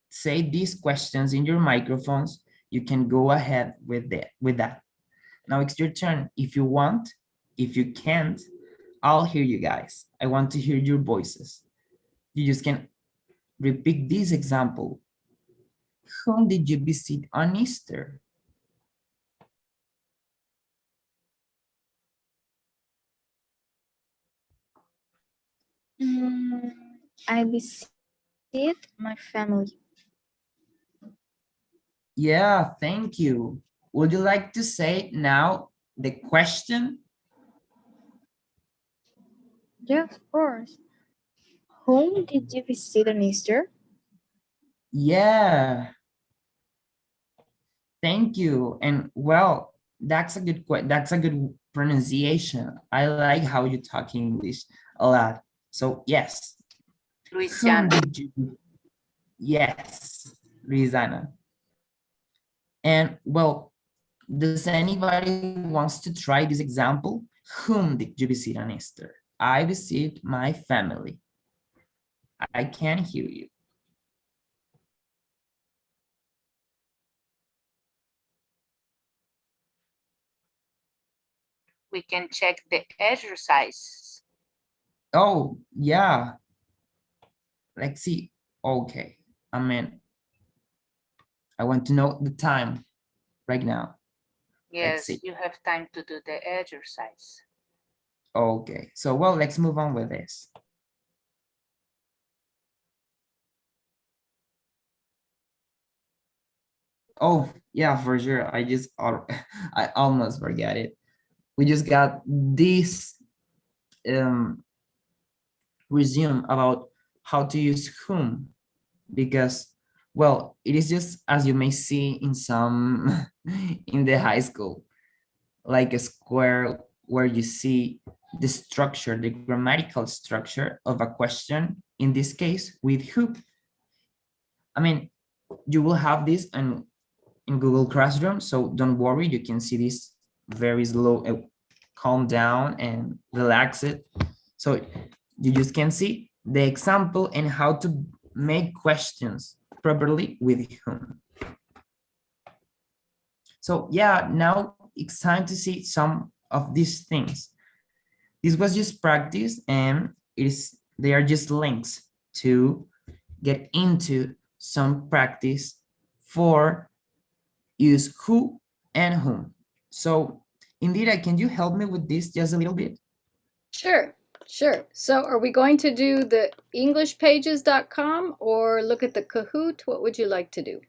Speaker 2: say these questions in your microphones, you can go ahead with that. Now it's your turn. If you want, if you can't, I'll hear you guys. I want to hear your voices. You just can repeat this example. Whom did you visit on Easter?
Speaker 4: I visit my family.
Speaker 2: Yeah, thank you. Would you like to say now the question?
Speaker 4: Yeah, of course. Whom did you visit on Easter?
Speaker 2: Yeah, thank you. And well, that's a good pronunciation. I like how you talk English a lot. So yes, whom
Speaker 3: Luisiana.
Speaker 2: did you? Yes, Louisiana. And well, does anybody wants to try this example? Whom did you visit on Easter? I visit my family. I can hear you.
Speaker 3: We can check the exercise.
Speaker 2: Oh, yeah. Let's see. Okay. I mean, I want to know the time right now. Let's
Speaker 3: Yes,
Speaker 2: see.
Speaker 3: you have time to do the exercise.
Speaker 2: Okay. So, well, let's move on with this. Oh, yeah, for sure. I almost forgot it. We just got this resume about how to use whom, because well, it is just as you may see in some in the high school, like a square where you see the structure, the grammatical structure of a question, in this case with who. I mean, you will have this in Google Classroom, so don't worry, you can see this very slow, calm down and relax it. So you just can see the example and how to make questions properly with whom. So yeah, now it's time to see some of these things. This was just practice, and they are just links to get into some practice for use who and whom. So Indira, can you help me with this just a little bit?
Speaker 1: Sure, sure. So are we going to do the englishpages.com or look at the Kahoot? What would you like to do?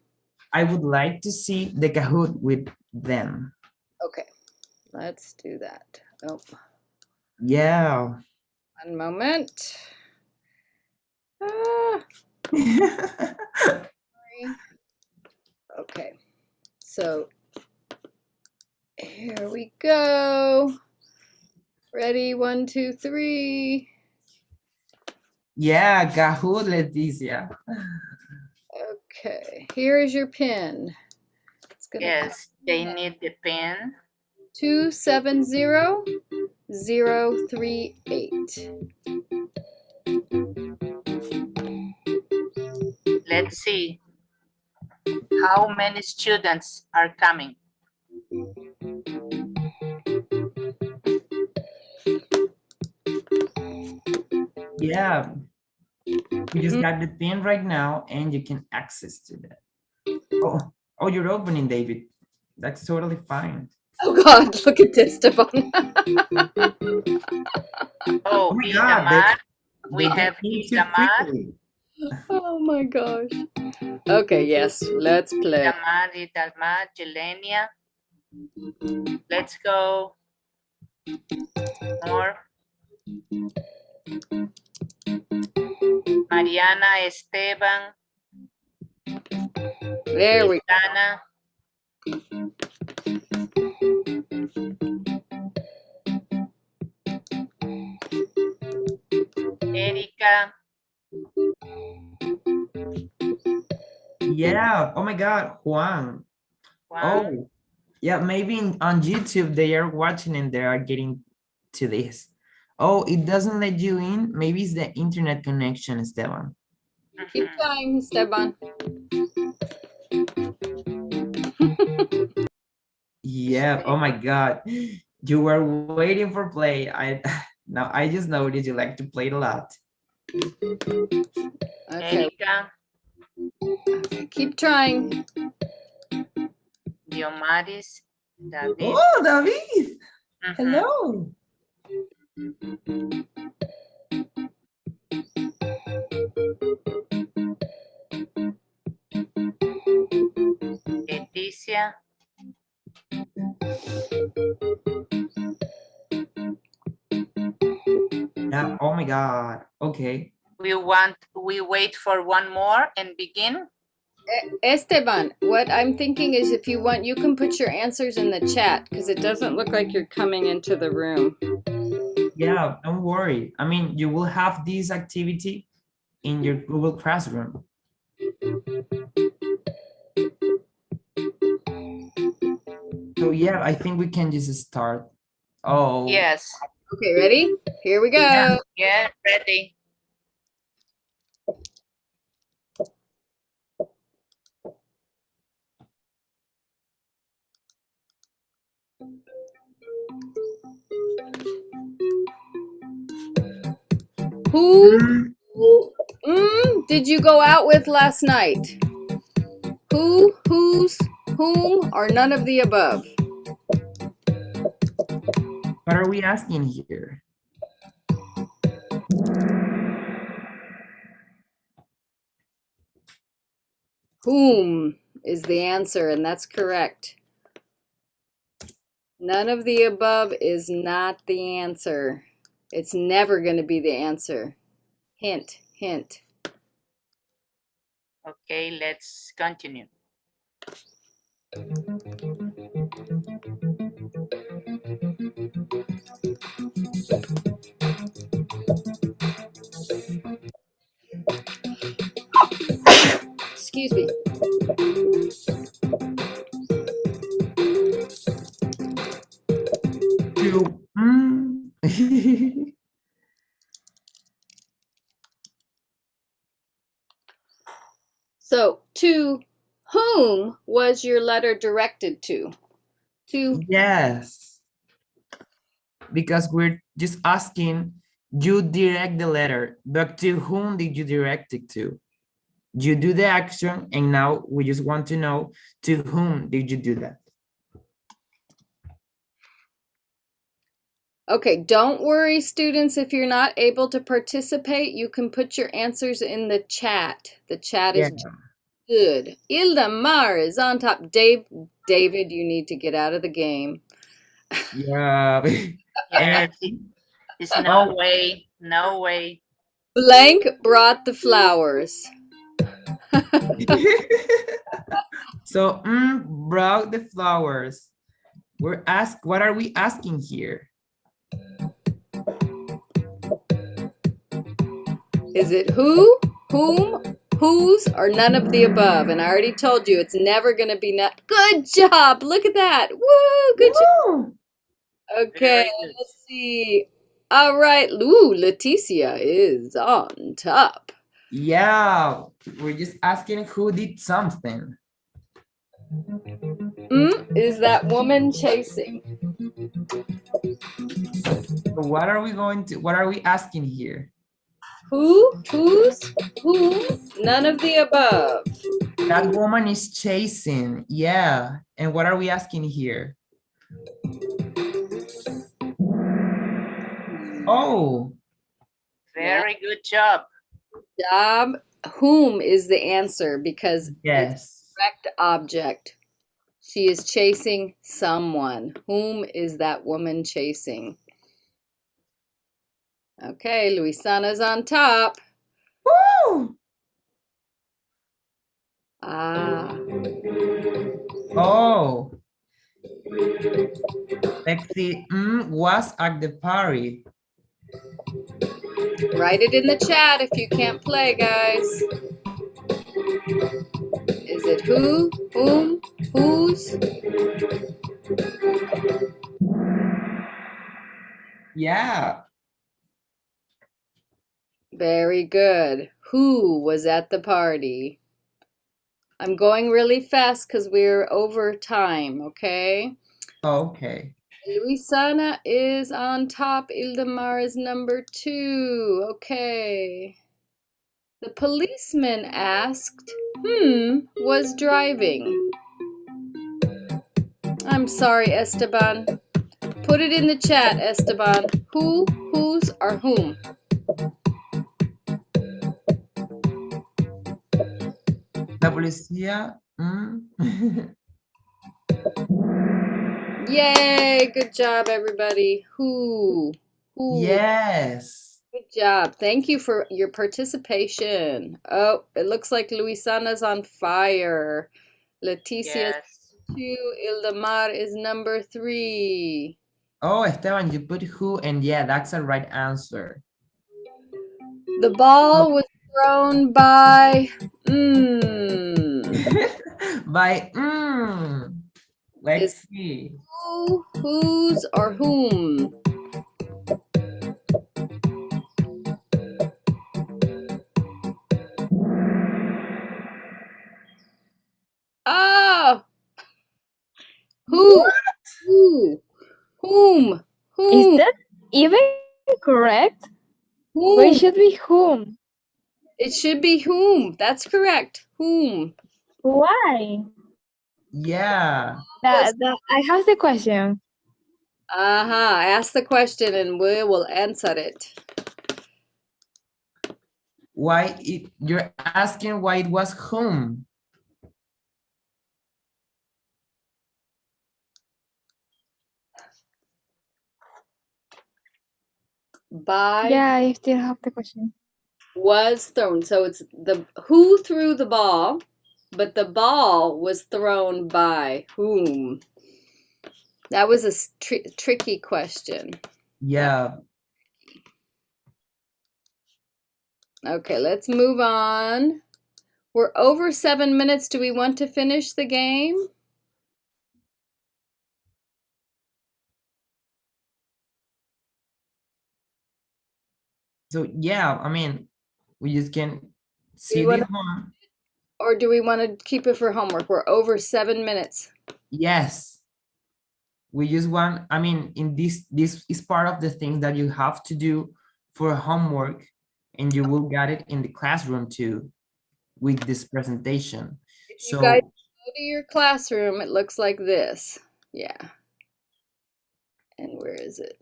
Speaker 2: I would like to see the Kahoot with them.
Speaker 1: Okay, let's do that. Oh,
Speaker 2: Yeah.
Speaker 1: one moment. Ah, sorry. Okay, so here we go. Ready? 1, 2, 3.
Speaker 2: Yeah, Kahoot, Leticia.
Speaker 1: Okay, here is your pin. It's gonna come
Speaker 3: Yes, they need the pen.
Speaker 1: 270038.
Speaker 3: Let's see how many students are coming.
Speaker 2: Yeah, we just got the pin right now and you can access to that. Oh, you're opening, David. That's totally fine.
Speaker 1: Oh God, look at this, Devon.
Speaker 2: Oh
Speaker 3: Oh,
Speaker 2: my God,
Speaker 3: Itamar, we
Speaker 2: they get
Speaker 3: have
Speaker 2: me too
Speaker 3: Itamar.
Speaker 2: quickly.
Speaker 1: Oh my gosh. Okay, yes, let's play.
Speaker 3: Itamar, Jelenia. Let's go. More. Mariana, Esteban.
Speaker 1: There we go.
Speaker 3: Luisana. Erika.
Speaker 2: Yeah. Oh my God, Juan.
Speaker 3: Juan.
Speaker 2: Oh, yeah. Maybe on YouTube they are watching and they are getting to this. Oh, it doesn't let you in. Maybe it's the internet connection, Esteban.
Speaker 1: Keep trying, Esteban.
Speaker 2: Yeah. Oh my God. You were waiting for play. Now I just noticed you like to play it a lot.
Speaker 1: Okay,
Speaker 3: Erika.
Speaker 1: keep trying.
Speaker 3: Diomaris. David.
Speaker 2: Oh, David.
Speaker 3: Mhm.
Speaker 2: Hello.
Speaker 3: Leticia.
Speaker 2: Yeah. Oh my God. Okay.
Speaker 3: We wait for one more and begin.
Speaker 1: Esteban, what I'm thinking is if you want, you can put your answers in the chat because it doesn't look like you're coming into the room.
Speaker 2: Yeah, don't worry. I mean, you will have this activity in your Google Classroom. So yeah, I think we can just start. Oh,
Speaker 3: Yes.
Speaker 1: Okay, ready? Here we go.
Speaker 2: Yeah.
Speaker 3: Yeah, ready.
Speaker 1: Who did you go out with last night? Who, whose, whom, or none of the above?
Speaker 2: What are we asking here?
Speaker 1: Whom is the answer, and that's correct. None of the above is not the answer. It's never going to be the answer. Hint, hint.
Speaker 3: Okay, let's continue.
Speaker 1: Excuse me.
Speaker 2: To,
Speaker 1: So, to whom was your letter directed to? To
Speaker 2: Yes, because we're just asking, you direct the letter, but to whom did you direct it to? You do the action, and now we just want to know to whom did you do that?
Speaker 1: Okay, don't worry, students, if you're not able to participate, you can put your answers in the chat. The chat is good. Ilda Mar is on top. David, you need to get out of the game.
Speaker 2: Yeah.
Speaker 3: Yeah,
Speaker 2: And
Speaker 3: there's no way, no way.
Speaker 1: Blank brought the flowers.
Speaker 2: so brought the flowers. What are we asking here?
Speaker 1: Is it who, whom, whose, or none of the above? And I already told you it's never going to be not. Good job. Look at that. Woo, good job. Okay,
Speaker 3: Very good.
Speaker 1: let's see. All right. Ooh, Leticia is on top.
Speaker 2: Yeah, we're just asking who did something.
Speaker 1: Is that woman chasing?
Speaker 2: So what are we asking here?
Speaker 1: Who, whose, whom, none of the above.
Speaker 2: That woman is chasing, yeah. And what are we asking here? Oh.
Speaker 3: Very good job.
Speaker 1: Job. Whom is the answer because
Speaker 2: Yes.
Speaker 1: it's a direct object. She is chasing someone. Whom is that woman chasing? Okay, Luisana's on top.
Speaker 2: Woo!
Speaker 1: Ah.
Speaker 2: Oh. Lexi was at the party.
Speaker 1: Write it in the chat if you can't play, guys. Is it who, whom, whose?
Speaker 2: Yeah.
Speaker 1: Very good. Who was at the party? I'm going really fast because we're over time, okay?
Speaker 2: Okay.
Speaker 1: Luisana is on top. Ildemar is number 2. Okay. The policeman asked, was driving? I'm sorry, Esteban. Put it in the chat, Esteban. Who, whose, or whom?
Speaker 2: La policía.
Speaker 1: Yay! Good job, everybody. Who?
Speaker 2: Yes.
Speaker 1: Good job. Thank you for your participation. Oh, it looks like Luisana's on fire. Leticia's
Speaker 3: Yes.
Speaker 1: 2. Ildemar is number 3.
Speaker 2: Oh, Esteban, you put who, and yeah, that's the right answer.
Speaker 1: The ball was thrown by.
Speaker 2: By let's
Speaker 1: Is
Speaker 2: see.
Speaker 1: who, whose, or whom? Oh! Who?
Speaker 2: What?
Speaker 1: Who? Whom?
Speaker 4: Is
Speaker 1: Whom?
Speaker 4: that even correct?
Speaker 1: Whom?
Speaker 4: Why should be whom?
Speaker 1: It should be whom. That's correct. Whom?
Speaker 4: Why?
Speaker 2: Yeah.
Speaker 4: I have the question.
Speaker 1: Ask the question and we will answer it.
Speaker 2: You're asking why it was whom?
Speaker 1: By
Speaker 4: Yeah, I still have the question.
Speaker 1: was thrown. So it's the who threw the ball, but the ball was thrown by whom? That was a tricky question.
Speaker 2: Yeah.
Speaker 1: Okay, let's move on. We're over 7 minutes. Do we want to finish the game?
Speaker 2: So yeah, I mean, we just can see
Speaker 1: wanna-
Speaker 2: this one.
Speaker 1: Or do we want to keep it for homework? We're over 7 minutes.
Speaker 2: Yes. We just want, I mean, in this is part of the things that you have to do for homework, and you will get it in the classroom too with this presentation.
Speaker 1: If you guys
Speaker 2: So
Speaker 1: go to your classroom, it looks like this. Yeah. And where is it?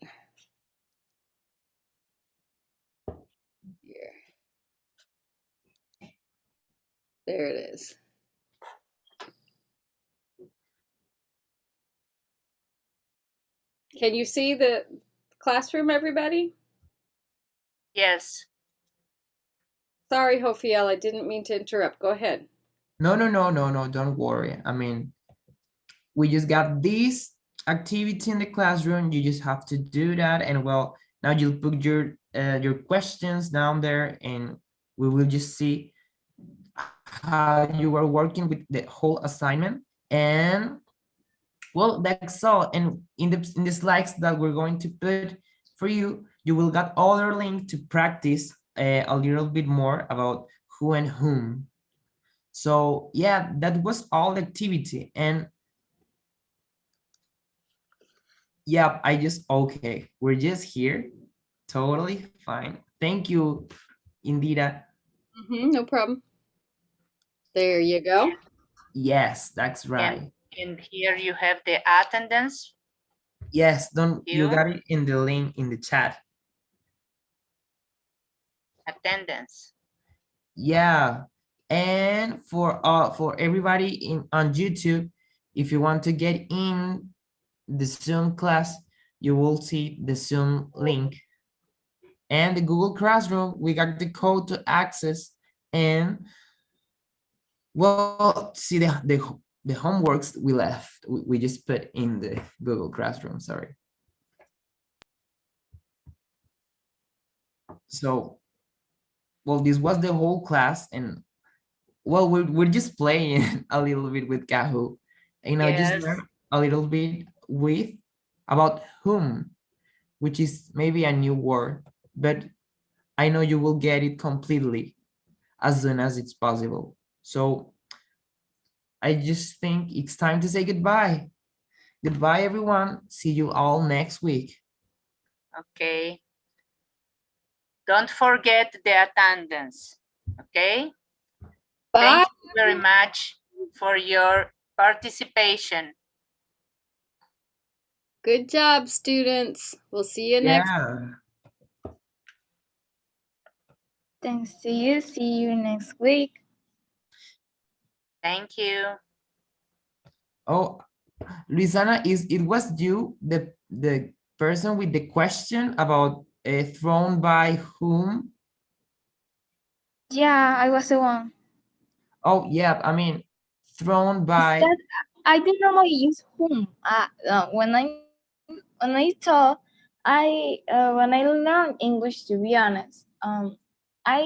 Speaker 1: Here. There it is. Can you see the classroom, everybody?
Speaker 3: Yes.
Speaker 1: Sorry, Jofiel, I didn't mean to interrupt. Go ahead.
Speaker 2: no, don't worry. I mean, we just got this activity in the classroom. You just have to do that, and well, now you'll put your questions down there, and we will just see how you are working with the whole assignment. And well, that's all. And in the slides that we're going to put for you, you will get other link to practice a little bit more about who and whom. So yeah, that was all the activity. And yeah, okay, we're just here. Totally fine. Thank you, Indira.
Speaker 1: No problem. There you go.
Speaker 2: Yes, that's right.
Speaker 3: And here you have the attendance.
Speaker 2: Yes, you got it in the link in the chat.
Speaker 3: Attendance.
Speaker 2: Yeah, and for everybody on YouTube, if you want to get in the Zoom class, you will see the Zoom link. And the Google Classroom, we got the code to access, and Well, see the homeworks we left, we just put in the Google Classroom, sorry. So, well, this was the whole class, and well, we're just playing a little bit with Kahoot, just
Speaker 3: Yes.
Speaker 2: learn a little bit with about whom, which is maybe a new word, but I know you will get it completely as soon as it's possible. So I just think it's time to say goodbye. Goodbye, everyone. See you all next week.
Speaker 3: Okay. Don't forget the attendance. Okay.
Speaker 1: Bye.
Speaker 3: Thank you very much for your participation.
Speaker 1: Good job, students. We'll see you next.
Speaker 4: Thanks to you. See you next week.
Speaker 3: Thank you.
Speaker 2: Oh, Luisana, it was you, the person with the question about thrown by whom?
Speaker 4: Yeah, I was the one.
Speaker 2: Oh, yeah, I mean, thrown by.
Speaker 4: Instead, I didn't normally use whom. When I taught, when I learned English, to be honest, I